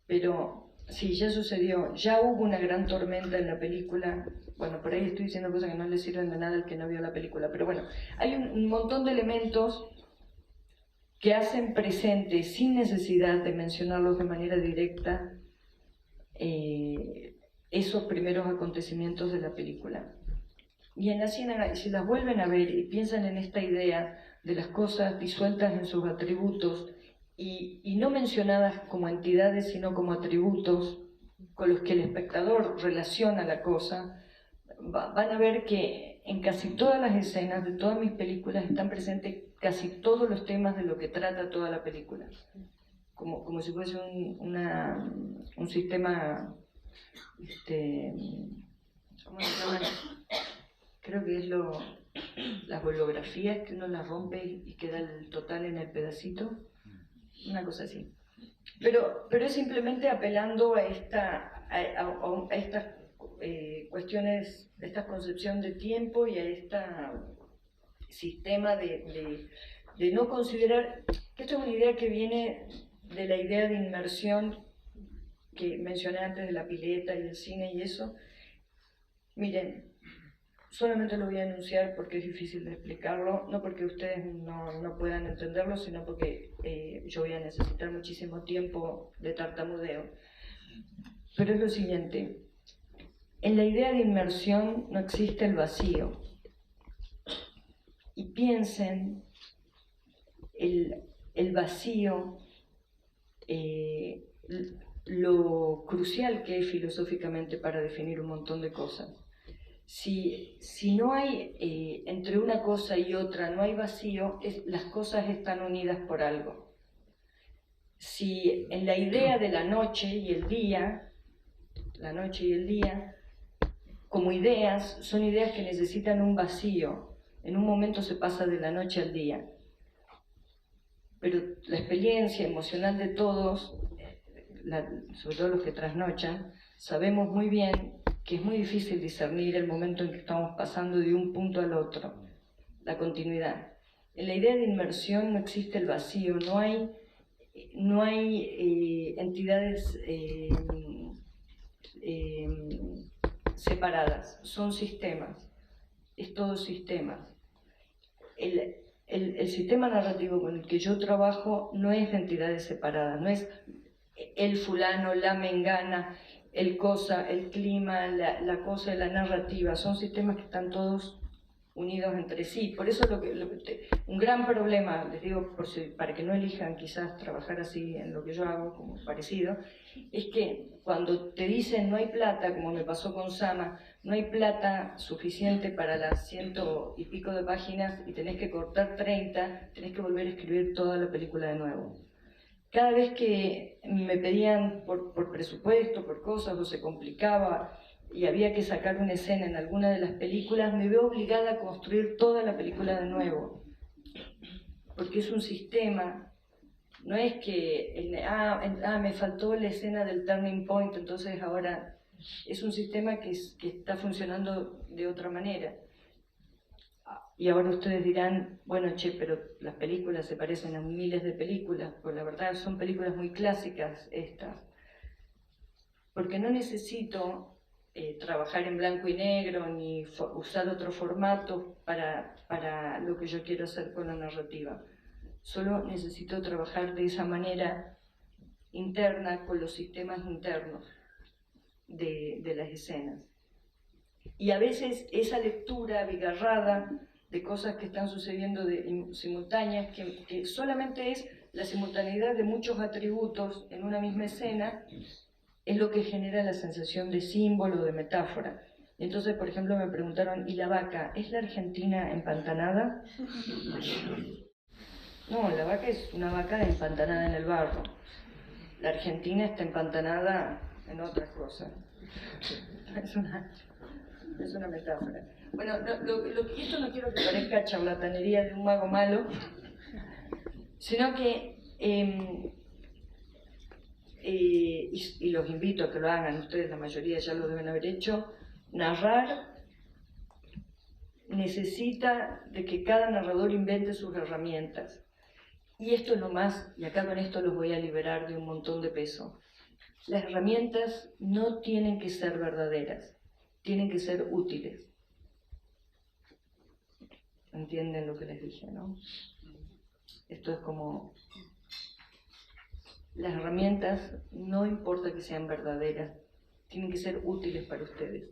pero sí, ya sucedió, ya hubo una gran tormenta en la película. Bueno, por ahí estoy diciendo cosas que no le sirven de nada al que no vio la película, pero bueno, hay un montón de elementos que hacen presente, sin necesidad de mencionarlos de manera directa, esos primeros acontecimientos de la película. Y en la ciénaga, si las vuelven a ver y piensan en esta idea de las cosas disueltas en sus atributos y no mencionadas como entidades, sino como atributos con los que el espectador relaciona la cosa, van a ver que en casi todas las escenas de todas mis películas están presentes casi todos los temas de lo que trata toda la película. Como si fuese un sistema, ¿cómo se llama? Creo que es las holografías, que uno las rompe y queda el total en el pedacito, una cosa así. Pero es simplemente apelando a estas cuestiones, a esta concepción de tiempo y a este sistema de no considerar que esto es una idea que viene de la idea de inmersión que mencioné antes, de la pileta y el cine y eso. Miren, solamente lo voy a anunciar porque es difícil de explicarlo, no porque ustedes no puedan entenderlo, sino porque yo voy a necesitar muchísimo tiempo de tartamudeo. Pero es lo siguiente: en la idea de inmersión no existe el vacío. Y piensen el vacío, lo crucial que es filosóficamente para definir un montón de cosas. Si no hay, entre una cosa y otra, no hay vacío, las cosas están unidas por algo. Si en la idea de la noche y el día, como ideas, son ideas que necesitan un vacío, en un momento se pasa de la noche al día. Pero la experiencia emocional de todos, sobre todo los que trasnochan, sabemos muy bien que es muy difícil discernir el momento en que estamos pasando de un punto al otro, la continuidad. En la idea de inmersión no existe el vacío, no hay entidades separadas, son sistemas, es todo sistemas. El sistema narrativo con el que yo trabajo no es de entidades separadas, no es el fulano, la mengana, el cosa, el clima, la cosa, la narrativa, son sistemas que están todos unidos entre sí. Por eso un gran problema, les digo, para que no elijan quizás trabajar así en lo que yo hago, como parecido, es que cuando te dicen no hay plata, como me pasó con Sama, no hay plata suficiente para las 100 y pico de páginas y tenés que cortar 30, tenés que volver a escribir toda la película de nuevo. Cada vez que me pedían por presupuesto, por cosas, o se complicaba y había que sacar una escena en alguna de las películas, me veo obligada a construir toda la película de nuevo, porque es un sistema No es que, me faltó la escena del turning point, entonces ahora es un sistema que está funcionando de otra manera. Y ahora ustedes dirán, bueno, che, pero las películas se parecen a miles de películas, pues la verdad son películas muy clásicas estas. Porque no necesito trabajar en blanco y negro ni usar otro formato para lo que yo quiero hacer con la narrativa. Solo necesito trabajar de esa manera interna con los sistemas internos de las escenas. Y a veces esa lectura abigarrada de cosas que están sucediendo simultáneas, que solamente es la simultaneidad de muchos atributos en una misma escena, es lo que genera la sensación de símbolo, de metáfora. Entonces, por ejemplo, me preguntaron, ¿y la vaca? ¿Es la Argentina empantanada? No, la vaca es una vaca empantanada en el barro. La Argentina está empantanada en otras cosas. Es una metáfora. Bueno, esto no quiero que parezca charlatanería de un mago malo, sino que, y los invito a que lo hagan, ustedes la mayoría ya lo deben haber hecho, narrar necesita de que cada narrador invente sus herramientas. Y esto es lo más, y acá con esto los voy a liberar de un montón de peso. Las herramientas no tienen que ser verdaderas, tienen que ser útiles. ¿Entienden lo que les dije, no? Esto es como... Las herramientas no importa que sean verdaderas, tienen que ser útiles para ustedes.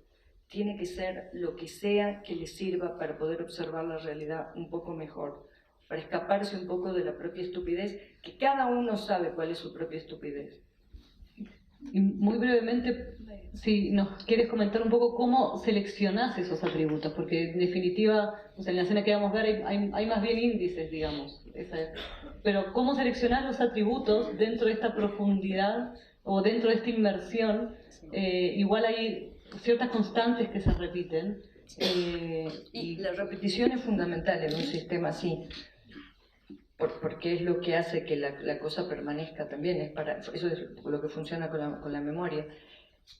Tiene que ser lo que sea que les sirva para poder observar la realidad un poco mejor, para escaparse un poco de la propia estupidez, que cada uno sabe cuál es su propia estupidez.
Y muy brevemente, si nos quieres comentar un poco cómo seleccionás esos atributos, porque en definitiva, o sea, en la escena que vamos a ver hay más bien índices, digamos. Pero cómo seleccionás los atributos dentro de esta profundidad o dentro de esta inmersión, igual hay ciertas constantes que se repiten.
Y la repetición es fundamental en un sistema así. Porque es lo que hace que la cosa permanezca también, eso es lo que funciona con la memoria.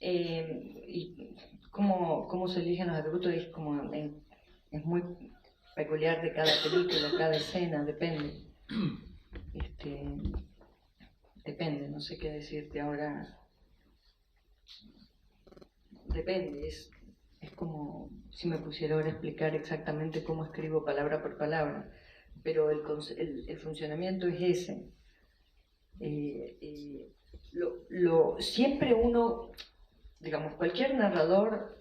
Y cómo se eligen los atributos es muy peculiar de cada película, cada escena, depende. Depende, no sé qué decirte ahora. Depende, es como si me pusiera ahora a explicar exactamente cómo escribo palabra por palabra. Pero el funcionamiento es ese. Siempre uno, digamos, cualquier narrador,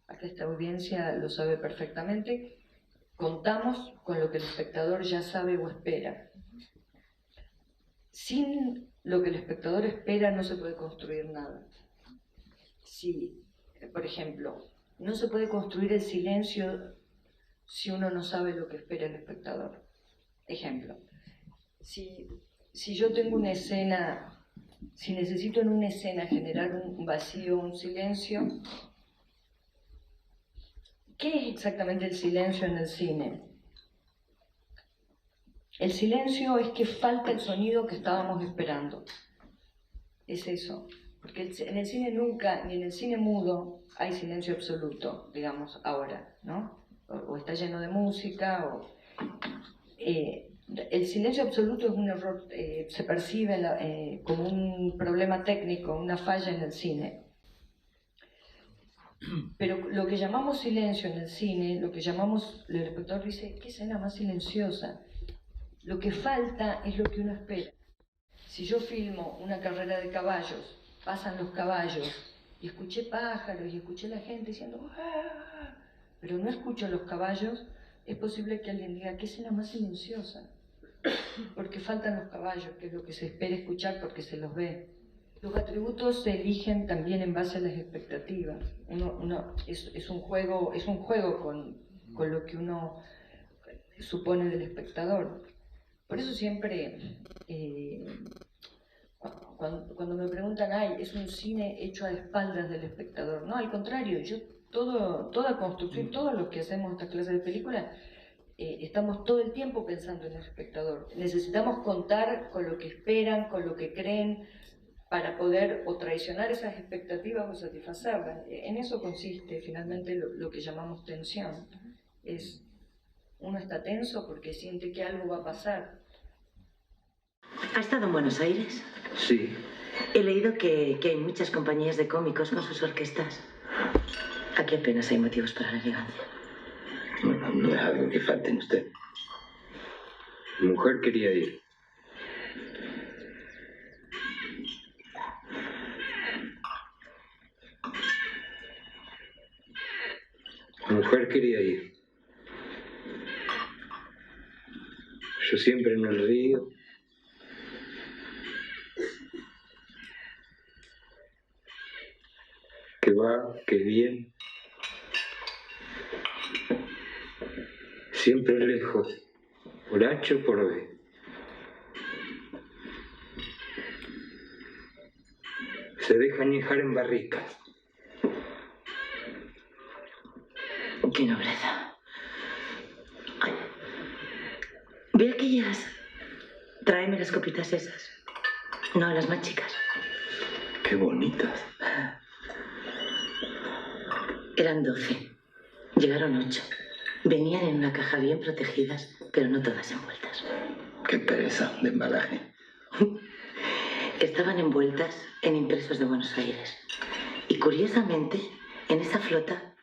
acá esta audiencia lo sabe perfectamente, contamos con lo que el espectador ya sabe o espera. Sin lo que el espectador espera no se puede construir nada. Si, por ejemplo, no se puede construir el silencio si uno no sabe lo que espera el espectador. Ejemplo, si yo tengo una escena, si necesito en una escena generar un vacío, un silencio, ¿qué es exactamente el silencio en el cine? El silencio es que falta el sonido que estábamos esperando. Es eso. Porque en el cine nunca, ni en el cine mudo, hay silencio absoluto, digamos, ahora, ¿no? O está lleno de música, el silencio absoluto es un error, se percibe como un problema técnico, una falla en el cine. Pero lo que llamamos silencio en el cine, el espectador dice, ¿qué escena más silenciosa? Lo que falta es lo que uno espera. Si yo filmo una carrera de caballos, pasan los caballos, y escuché pájaros, y escuché la gente diciendo, ¡ah! Pero no escucho los caballos, es posible que alguien diga, ¿qué escena más silenciosa? Porque faltan los caballos, que es lo que se espera escuchar porque se los ve. Los atributos se eligen también en base a las expectativas. Es un juego con lo que uno supone del espectador. Por eso siempre, cuando me preguntan, es un cine hecho a espaldas del espectador. No, al contrario, toda construcción, todo lo que hacemos esta clase de películas, estamos todo el tiempo pensando en el espectador. Necesitamos contar con lo que esperan, con lo que creen, para poder o traicionar esas expectativas o satisfacerlas. En eso consiste finalmente lo que llamamos tensión. Uno está tenso porque siente que algo va a pasar.
¿Ha estado en Buenos Aires?
Sí.
He leído que hay muchas compañías de cómicos con sus orquestas. Aquí apenas hay motivos para la elegancia.
Bueno, no es algo que falte en usted. Mi mujer quería ir. Mi mujer quería ir. Yo siempre en el río. Que va, que viene. Siempre lejos, por H o por B. Se deja añejar en barricas.
¡Qué nobleza! Ay. Ve aquellas. Tráeme las copitas esas. No, las más chicas.
¡Qué bonitas!
Eran 12. Llegaron 8. Venían en una caja bien protegidas, pero no todas envueltas.
¡Qué pereza de embalaje!
Estaban envueltas en impresos de Buenos Aires. Y curiosamente, en esa flota,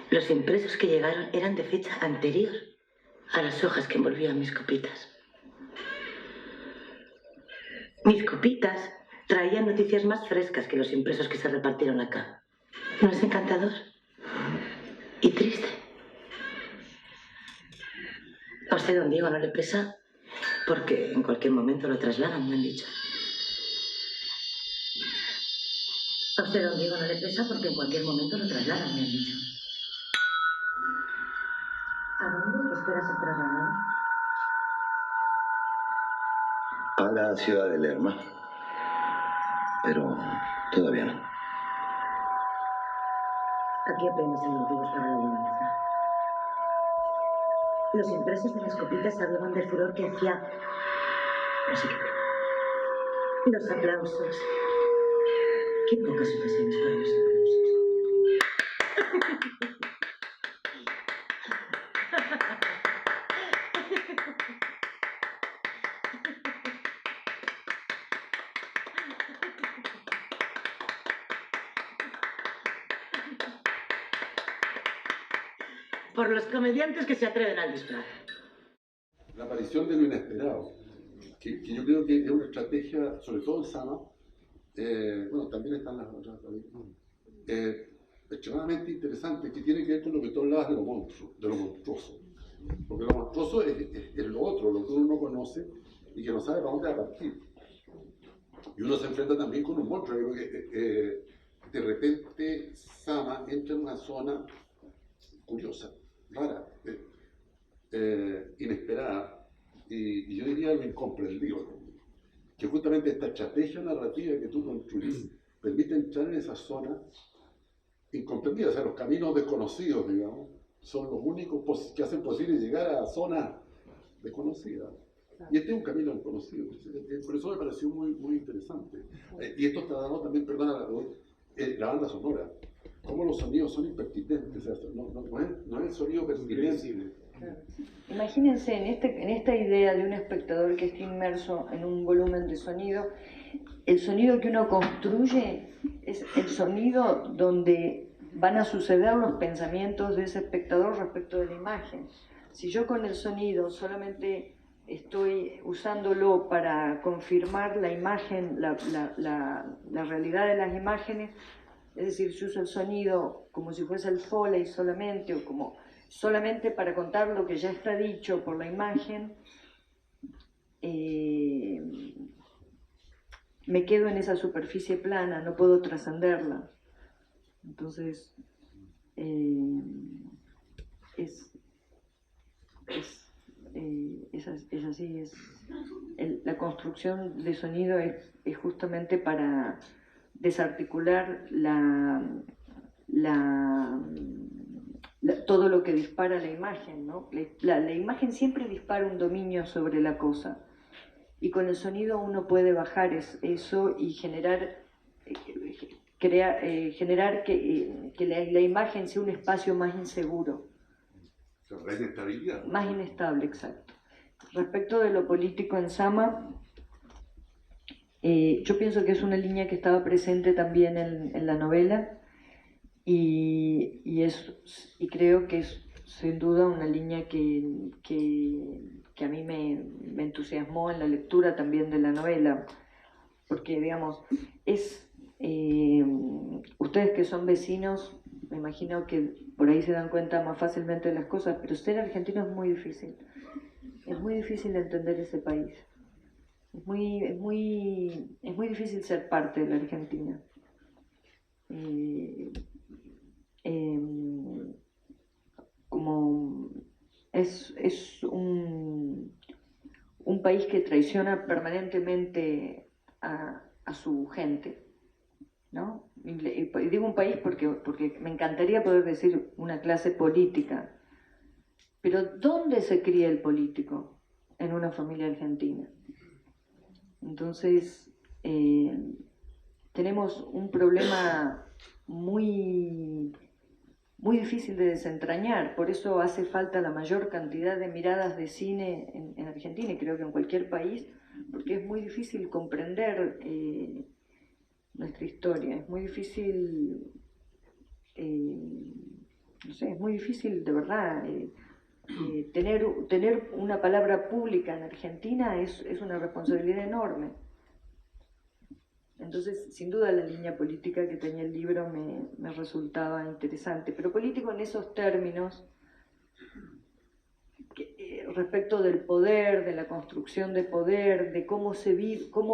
los impresos que llegaron eran de fecha anterior a las hojas que envolvían mis copitas. Mis copitas traían noticias más frescas que los impresos que se repartieron acá. ¿No es encantador? Y triste. A usted, don Diego, no le pesa porque en cualquier momento lo trasladan, me han dicho. A usted, don Diego, no le pesa porque en cualquier momento lo trasladan, me han dicho. ¿A dónde espera ser trasladado?
A la ciudad de Lerma. Pero todavía no.
Aquí apenas hay motivos para la mudanza. Los impresos de las copitas hablaban del furor que hacía. No sé qué. Los aplausos. Qué pocas ocasiones para los aplausos. Por los comediantes que se atreven al disfraz.
La aparición de lo inesperado, que yo creo que es una estrategia, sobre todo en Sama, bueno, también están las otras, extremadamente interesante, que tiene que ver con lo que tú hablabas de lo monstruoso. Porque lo monstruoso es lo otro, lo que uno no conoce y que no sabe para dónde va a partir. Y uno se enfrenta también con un monstruo. Yo creo que de repente Sama entra en una zona curiosa, rara, inesperada, y yo diría lo incomprendido, que justamente esta estrategia narrativa que tú construís permite entrar en esa zona incomprendida, o sea, los caminos desconocidos, digamos, son los únicos que hacen posible llegar a zonas desconocidas. Y este es un camino desconocido, por eso me pareció muy interesante. Y esto está dando también, perdona, la banda sonora. Cómo los sonidos son impertinentes, o sea, no es el sonido pertinente.
Claro. Imagínense en esta idea de un espectador que está inmerso en un volumen de sonido, el sonido que uno construye es el sonido donde van a suceder los pensamientos de ese espectador respecto de la imagen. Si yo con el sonido solamente estoy usándolo para confirmar la imagen, la realidad de las imágenes, es decir, yo uso el sonido como si fuese el Foley solamente, o como solamente para contar lo que ya está dicho por la imagen, me quedo en esa superficie plana, no puedo trascenderla. Entonces, es así, la construcción de sonido es justamente para desarticular todo lo que dispara la imagen, ¿no? La imagen siempre dispara un dominio sobre la cosa, y con el sonido uno puede bajar eso y generar que la imagen sea un espacio más inseguro.
La inestabilidad.
Más inestable, exacto. Respecto de lo político en Sama, yo pienso que es una línea que estaba presente también en la novela, y creo que es sin duda una línea que a mí me entusiasmó en la lectura también de la novela, porque digamos, ustedes que son vecinos, me imagino que por ahí se dan cuenta más fácilmente de las cosas, pero ser argentino es muy difícil entender ese país. Es muy difícil ser parte de la Argentina. Como es un país que traiciona permanentemente a su gente, ¿no? Y digo un país porque me encantaría poder decir una clase política, pero ¿dónde se cría el político? En una familia argentina. Entonces, tenemos un problema muy difícil de desentrañar, por eso hace falta la mayor cantidad de miradas de cine en Argentina, y creo que en cualquier país, porque es muy difícil comprender nuestra historia, es muy difícil, no sé, es muy difícil de verdad. Tener una palabra pública en Argentina es una responsabilidad enorme. Entonces, sin duda, la línea política que tenía el libro me resultaba interesante, pero político en esos términos, respecto del poder, de la construcción de poder, de cómo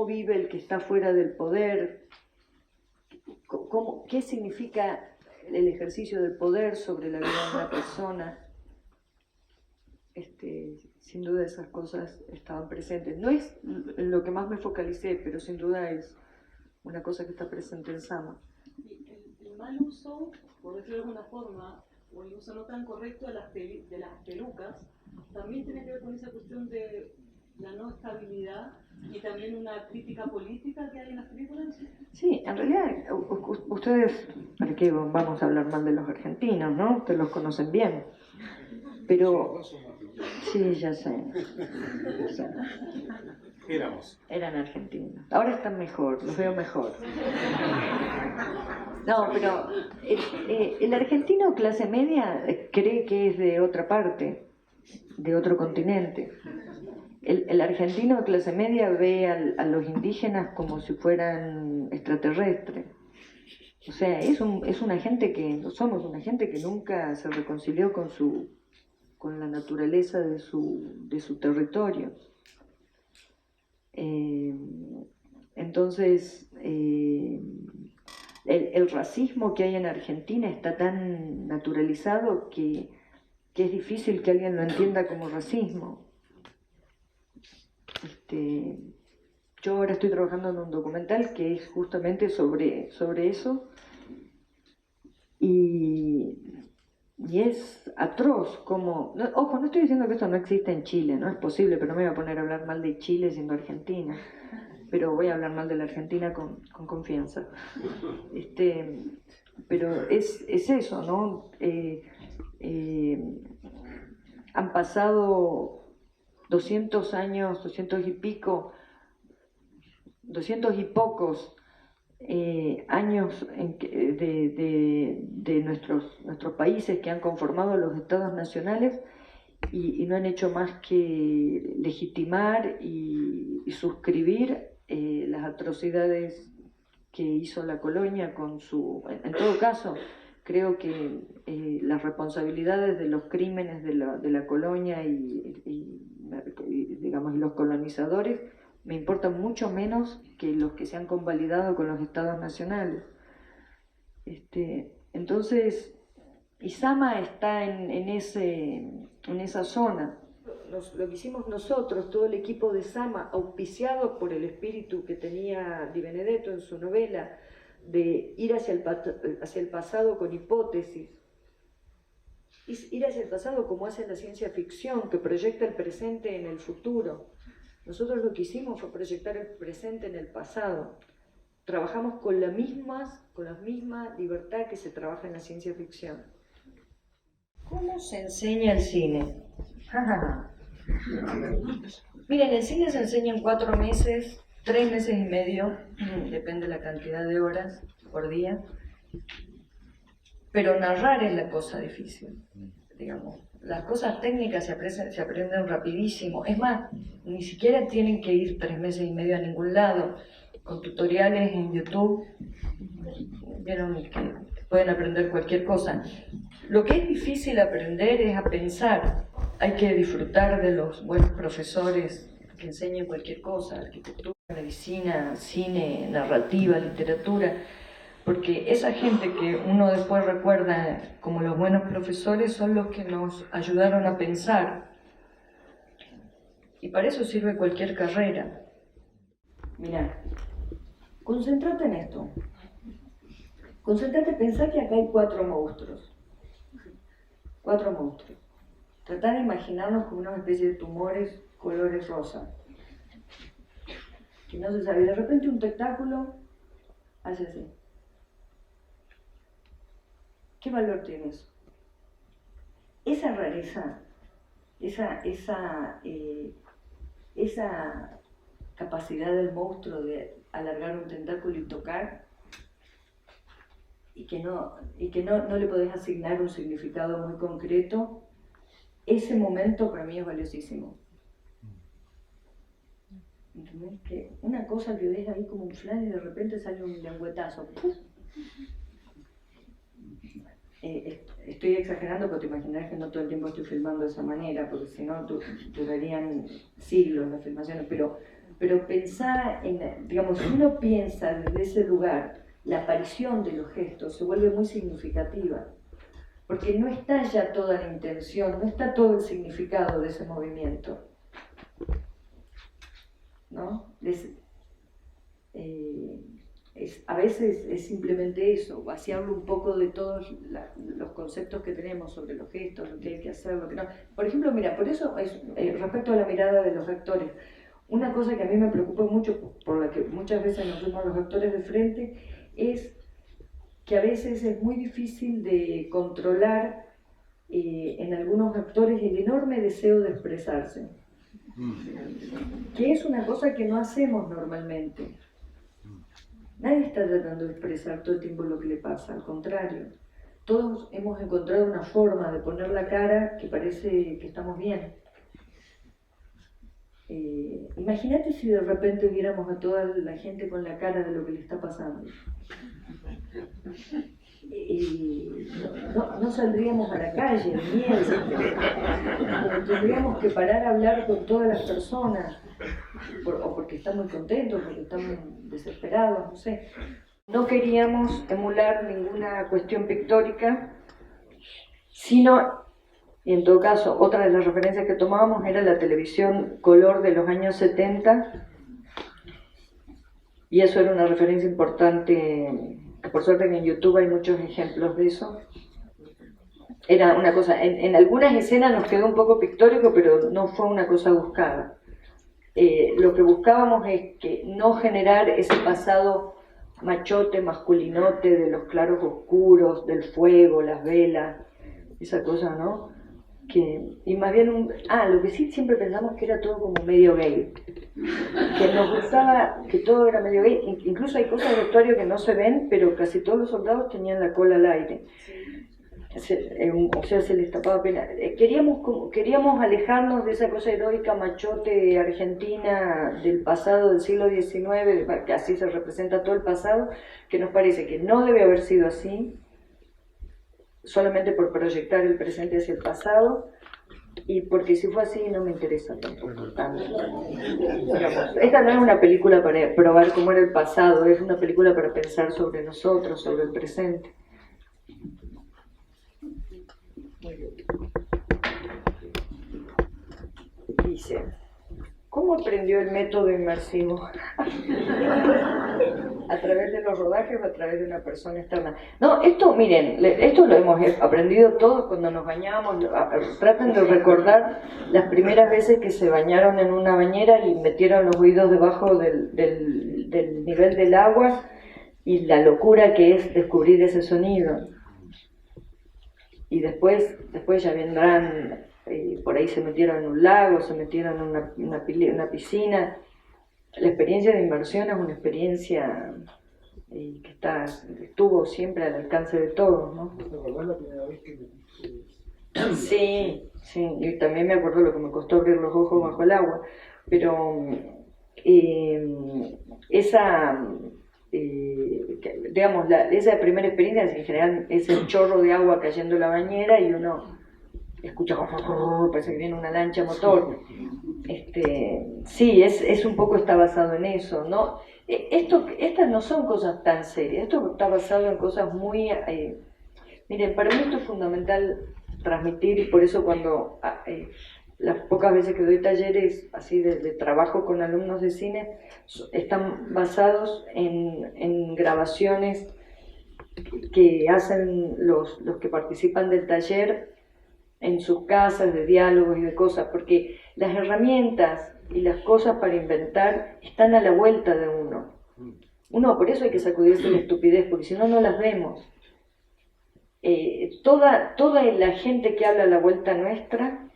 vive el que está fuera del poder, qué significa el ejercicio del poder sobre la vida de una persona. Sin duda esas cosas estaban presentes. No es lo que más me focalicé, pero sin duda es una cosa que está presente en Sama.
El mal uso, por decirlo de alguna forma, o el uso no tan correcto de las pelucas, también tiene que ver con esa cuestión de la no estabilidad y también una crítica política que hay en las películas.
Sí, en realidad, ustedes, ¿para qué vamos a hablar mal de los argentinos, no? Ustedes los conocen bien. Pero, sí, ya sé. Eran argentinos. Ahora están mejor, los veo mejor. No, pero el argentino clase media cree que es de otra parte, de otro continente. El argentino de clase media ve a los indígenas como si fueran extraterrestres. O sea, somos una gente que nunca se reconcilió con la naturaleza de su territorio. Entonces, el racismo que hay en Argentina está tan naturalizado que es difícil que alguien lo entienda como racismo. Yo ahora estoy trabajando en un documental que es justamente sobre eso, y es atroz como... Ojo, no estoy diciendo que esto no existe en Chile, no es posible, pero no me voy a poner a hablar mal de Chile siendo Argentina, pero voy a hablar mal de la Argentina con confianza. Pero es eso, ¿no? Han pasado 200 años, 200 y pico, 200 y pocos años de nuestros países que han conformado los estados nacionales y no han hecho más que legitimar y suscribir las atrocidades que hizo la colonia con su... En todo caso, creo que las responsabilidades de los crímenes de la colonia y digamos, los colonizadores me importan mucho menos que los que se han convalidado con los estados nacionales. Entonces, Izama está en esa zona. Lo que hicimos nosotros, todo el equipo de Sama, auspiciado por el espíritu que tenía Di Benedetto en su novela, de ir hacia el pasado con hipótesis, es ir hacia el pasado como hace la ciencia ficción, que proyecta el presente en el futuro. Nosotros lo que hicimos fue proyectar el presente en el pasado. Trabajamos con la misma libertad que se trabaja en la ciencia ficción. ¿Cómo se enseña el cine? Miren, el cine se enseña en 4 meses, 3 meses y medio, depende de la cantidad de horas por día. Pero narrar es la cosa difícil, digamos. Las cosas técnicas se aprenden rapidísimo. Es más, ni siquiera tienen que ir 3 meses y medio a ningún lado. Con tutoriales en YouTube, vieron que pueden aprender cualquier cosa. Lo que es difícil aprender es a pensar. Hay que disfrutar de los buenos profesores que enseñen cualquier cosa, arquitectura, medicina, cine, narrativa, literatura. Porque esa gente que uno después recuerda como los buenos profesores son los que nos ayudaron a pensar. Y para eso sirve cualquier carrera. Mirá, concéntrate en esto. Concéntrate, pensá que acá hay 4 monstruos. 4 monstruos. Tratá de imaginarnos como una especie de tumores colores rosa. Que no se sabe. De repente un tentáculo hace así. ¿Qué valor tiene eso? Esa rareza, esa capacidad del monstruo de alargar un tentáculo y tocar, y que no le podés asignar un significado muy concreto, ese momento para mí es valiosísimo. ¿Entendés? Que una cosa que ves ahí como un flan y de repente sale un lengüetazo. ¡Puf! Estoy exagerando, pero te imaginarás que no todo el tiempo estoy filmando de esa manera, porque si no durarían siglos las filmaciones, pero pensar en, digamos, si uno piensa desde ese lugar, la aparición de los gestos se vuelve muy significativa, porque no está ya toda la intención, no está todo el significado de ese movimiento, ¿no? A veces es simplemente eso, vaciarlo un poco de todos los conceptos que tenemos sobre los gestos, lo que hay que hacer, lo que no. Por ejemplo, mira, por eso, respecto a la mirada de los actores, una cosa que a mí me preocupa mucho, por la que muchas veces nos vemos los actores de frente, es que a veces es muy difícil de controlar en algunos actores el enorme deseo de expresarse, que es una cosa que no hacemos normalmente. Nadie está tratando de expresar todo el tiempo lo que le pasa, al contrario. Todos hemos encontrado una forma de poner la cara que parece que estamos bien. Imagínate si de repente viéramos a toda la gente con la cara de lo que le está pasando. No saldríamos a la calle, de miedo. Tendríamos que parar a hablar con todas las personas, o porque están muy contentos, porque están muy desesperados, no sé. No queríamos emular ninguna cuestión pictórica, sino, y en todo caso, otra de las referencias que tomábamos era la televisión color de los años 70, y eso era una referencia importante. Por suerte que en YouTube hay muchos ejemplos de eso. Era una cosa, en algunas escenas nos quedó un poco pictórico, pero no fue una cosa buscada. Lo que buscábamos es que no generar ese pasado machote, masculinote de los claros oscuros, del fuego, las velas, esa cosa, ¿no? Y más bien, lo que sí siempre pensamos que era todo como medio gay, que nos gustaba que todo era medio gay, incluso hay cosas de vestuario que no se ven, pero casi todos los soldados tenían la cola al aire, o sea, se les tapaba pena. Queríamos alejarnos de esa cosa heroica machote argentina del pasado del siglo XIX, que así se representa todo el pasado, que nos parece que no debe haber sido así, solamente por proyectar el presente hacia el pasado, y porque si fue así no me interesa tanto. Esta no es una película para probar cómo era el pasado, es una película para pensar sobre nosotros, sobre el presente. Dice, ¿cómo aprendió el método inmersivo? a través de los rodajes o a través de una persona externa. No, esto, miren, esto lo hemos aprendido todos cuando nos bañábamos. Traten de recordar las primeras veces que se bañaron en una bañera y metieron los oídos debajo del nivel del agua y la locura que es descubrir ese sonido. Y después ya vendrán, por ahí se metieron en un lago, se metieron en una piscina. La experiencia de inmersión es una experiencia que estuvo siempre al alcance de todos, ¿no?
¿Te acordás la primera vez que
Sí, y también me acuerdo lo que me costó abrir los ojos bajo el agua, pero esa primera experiencia en general es el chorro de agua cayendo en la bañera y uno escucha, parece que viene una lancha motor. Sí, es un poco está basado en eso, ¿no? Estas no son cosas tan serias, esto está basado en cosas muy... miren, para mí esto es fundamental transmitir, y por eso cuando las pocas veces que doy talleres así de trabajo con alumnos de cine, están basados en grabaciones que hacen los que participan del taller en sus casas, de diálogos y de cosas, porque las herramientas y las cosas para inventar están a la vuelta de uno. Por eso hay que sacudirse la estupidez, porque si no, no las vemos. Toda la gente que habla a la vuelta nuestra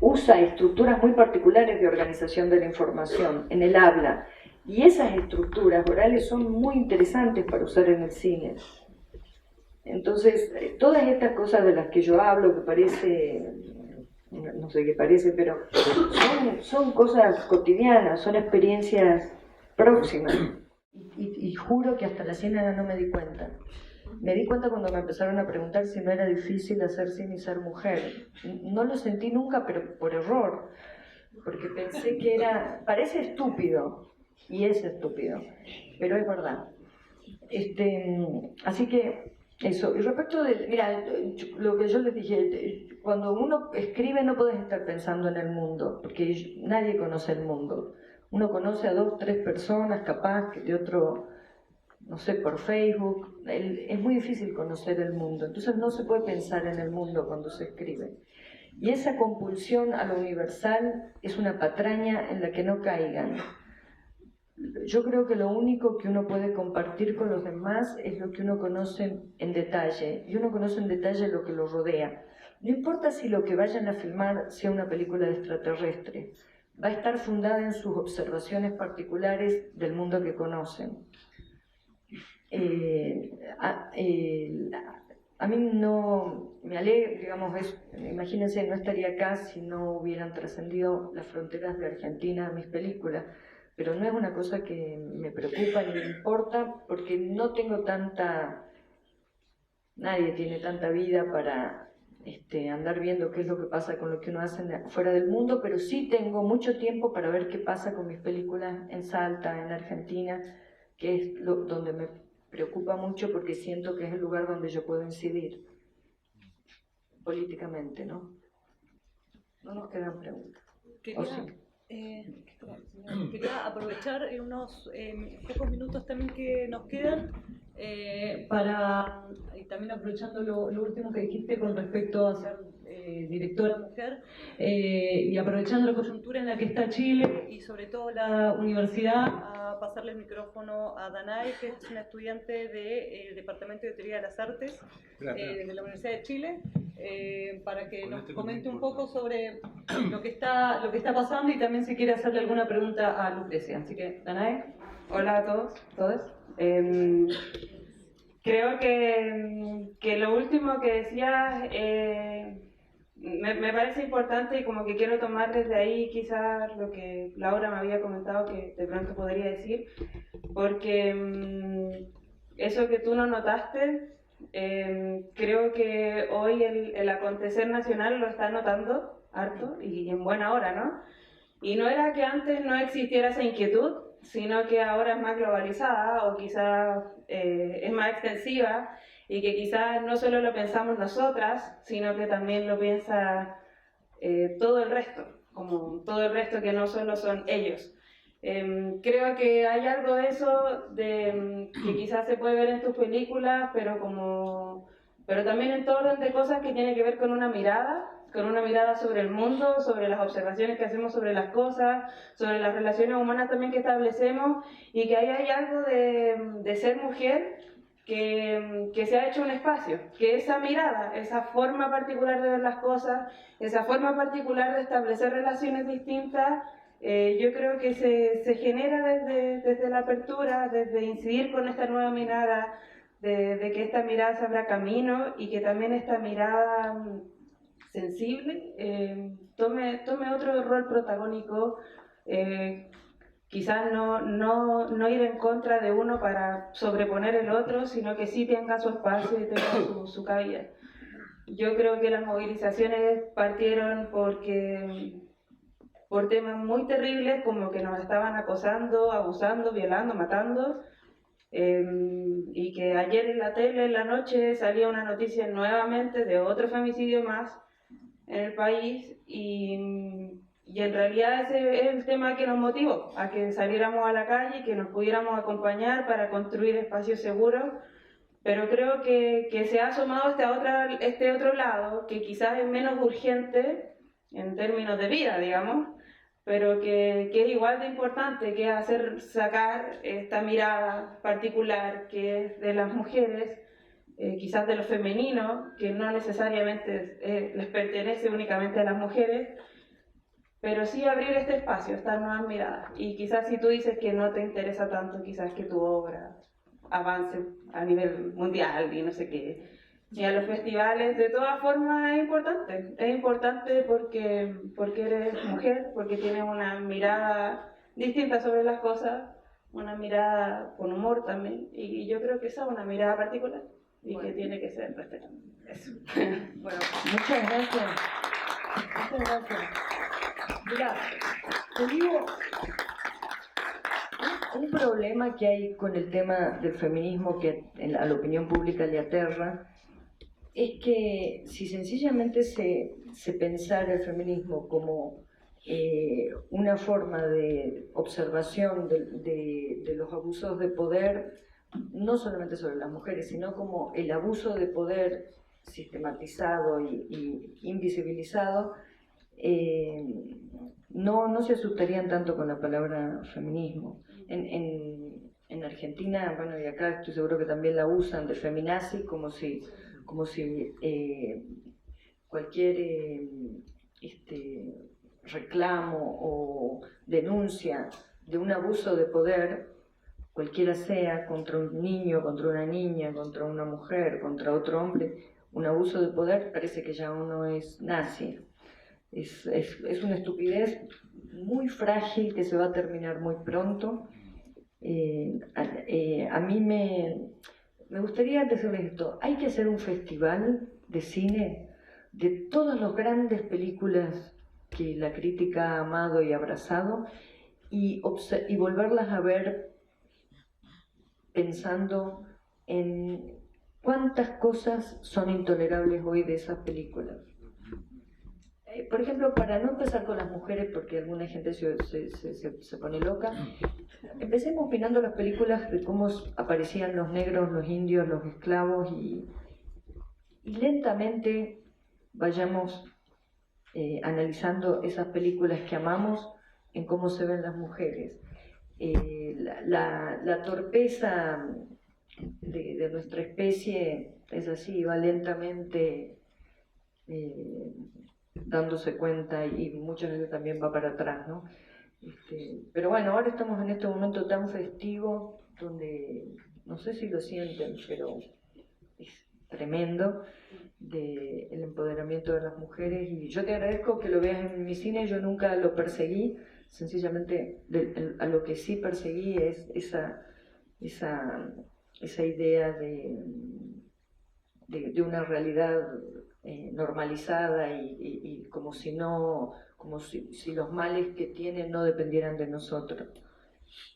usa estructuras muy particulares de organización de la información en el habla, y esas estructuras orales son muy interesantes para usar en el cine. Entonces, todas estas cosas de las que yo hablo, que parece, no sé qué parece, pero son cosas cotidianas, son experiencias próximas. Y juro que hasta la ciénaga no me di cuenta. Me di cuenta cuando me empezaron a preguntar si no era difícil hacer cine y ser mujer. No lo sentí nunca, pero por error, porque pensé que parece estúpido, y es estúpido, pero es verdad. Así que eso. Y respecto de, mira, lo que yo les dije, cuando uno escribe no puedes estar pensando en el mundo, porque nadie conoce el mundo. Uno conoce a 2, 3 personas, capaz que de otro, no sé, por Facebook. Es muy difícil conocer el mundo, entonces no se puede pensar en el mundo cuando se escribe. Y esa compulsión a lo universal es una patraña en la que no caigan. Yo creo que lo único que uno puede compartir con los demás es lo que uno conoce en detalle, y uno conoce en detalle lo que lo rodea. No importa si lo que vayan a filmar sea una película de extraterrestre, va a estar fundada en sus observaciones particulares del mundo que conocen. A mí no me alegra, digamos, imagínense, no estaría acá si no hubieran trascendido las fronteras de Argentina mis películas, pero no es una cosa que me preocupa ni me importa, porque no tengo nadie tiene tanta vida para andar viendo qué es lo que pasa con lo que uno hace fuera del mundo, pero sí tengo mucho tiempo para ver qué pasa con mis películas en Salta, en Argentina, que es donde me preocupa mucho, porque siento que es el lugar donde yo puedo incidir políticamente, ¿no? No nos quedan preguntas.
Quería aprovechar unos pocos minutos también que nos quedan y también aprovechando lo último que dijiste con respecto a ser directora mujer, y aprovechando la coyuntura en la que está Chile y sobre todo la universidad, a pasarle el micrófono a Danae, que es una estudiante del Departamento de Teoría de las Artes de la Universidad de Chile, para que nos comente un poco sobre lo que está pasando, y también si quiere hacerle alguna pregunta a Lucrecia. Así que, Danae.
Hola a todos, todas. Creo que lo último que decías me parece importante, y como que quiero tomar desde ahí quizás lo que Laura me había comentado que de pronto podría decir, porque eso que tú no notaste, creo que hoy el acontecer nacional lo está notando harto y en buena hora, ¿no? Y no era que antes no existiera esa inquietud, sino que ahora es más globalizada, o quizás es más extensiva, y que quizás no solo lo pensamos nosotras, sino que también lo piensa todo el resto, como todo el resto que no solo son ellos. Creo que hay algo de eso que quizás se puede ver en tus películas, pero también en todo orden de cosas que tiene que ver con una mirada sobre el mundo, sobre las observaciones que hacemos sobre las cosas, sobre las relaciones humanas también que establecemos, y que ahí hay algo de ser mujer que se ha hecho un espacio, que esa mirada, esa forma particular de ver las cosas, esa forma particular de establecer relaciones distintas, yo creo que se genera desde la apertura, desde incidir con esta nueva mirada, de que esta mirada se abra camino y que también esta mirada sensible tome otro rol protagónico, quizás no ir en contra de uno para sobreponer el otro, sino que sí tenga su espacio y tenga su cabida. Yo creo que las movilizaciones partieron por temas muy terribles, como que nos estaban acosando, abusando, violando, matando, y que ayer en la tele, en la noche, salía una noticia nuevamente de otro femicidio más en el país, y en realidad ese es el tema que nos motivó a que saliéramos a la calle y que nos pudiéramos acompañar para construir espacios seguros. Pero creo que se ha asomado este otro lado, que quizás es menos urgente en términos de vida, digamos, pero que es igual de importante, que es sacar esta mirada particular que es de las mujeres, quizás de lo femenino, que no necesariamente les pertenece únicamente a las mujeres, pero sí abrir este espacio, estas nuevas miradas. Y quizás si tú dices que no te interesa tanto, quizás que tu obra avance a nivel mundial y no sé qué, y a los festivales, de todas formas es importante porque eres mujer, porque tienes una mirada distinta sobre las cosas, una mirada con humor también, y yo creo que esa es una mirada particular y que tiene que ser respetada. Eso.
Bueno, muchas gracias. Muchas gracias. Mira, te digo, un problema que hay con el tema del feminismo que a la opinión pública le aterra es que si sencillamente se pensara el feminismo como una forma de observación de los abusos de poder, no solamente sobre las mujeres, sino como el abuso de poder sistematizado y invisibilizado, no se asustarían tanto con la palabra feminismo. En Argentina, bueno, y acá estoy seguro que también la usan, de feminazi, como si cualquier reclamo o denuncia de un abuso de poder, cualquiera sea, contra un niño, contra una niña, contra una mujer, contra otro hombre, un abuso de poder, parece que ya uno es nazi. Es una estupidez muy frágil que se va a terminar muy pronto. A mí me gustaría decirles esto: hay que hacer un festival de cine de todas las grandes películas que la crítica ha amado y abrazado, y volverlas a ver pensando en cuántas cosas son intolerables hoy de esas películas. Por ejemplo, para no empezar con las mujeres, porque alguna gente se pone loca, empecemos opinando las películas de cómo aparecían los negros, los indios, los esclavos, y lentamente vayamos analizando esas películas que amamos en cómo se ven las mujeres. La torpeza de nuestra especie es así, va lentamente dándose cuenta, y muchas veces también va para atrás, ¿no? Pero bueno, ahora estamos en este momento tan festivo donde, no sé si lo sienten, pero es tremendo, del empoderamiento de las mujeres, y yo te agradezco que lo veas en mi cine. Yo nunca lo perseguí, sencillamente a lo que sí perseguí es esa idea de una realidad normalizada, y como si los males que tienen no dependieran de nosotros.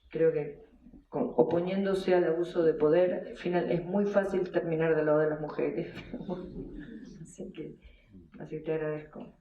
Creo que oponiéndose al abuso de poder, al final es muy fácil terminar del lado de las mujeres. Así que te agradezco.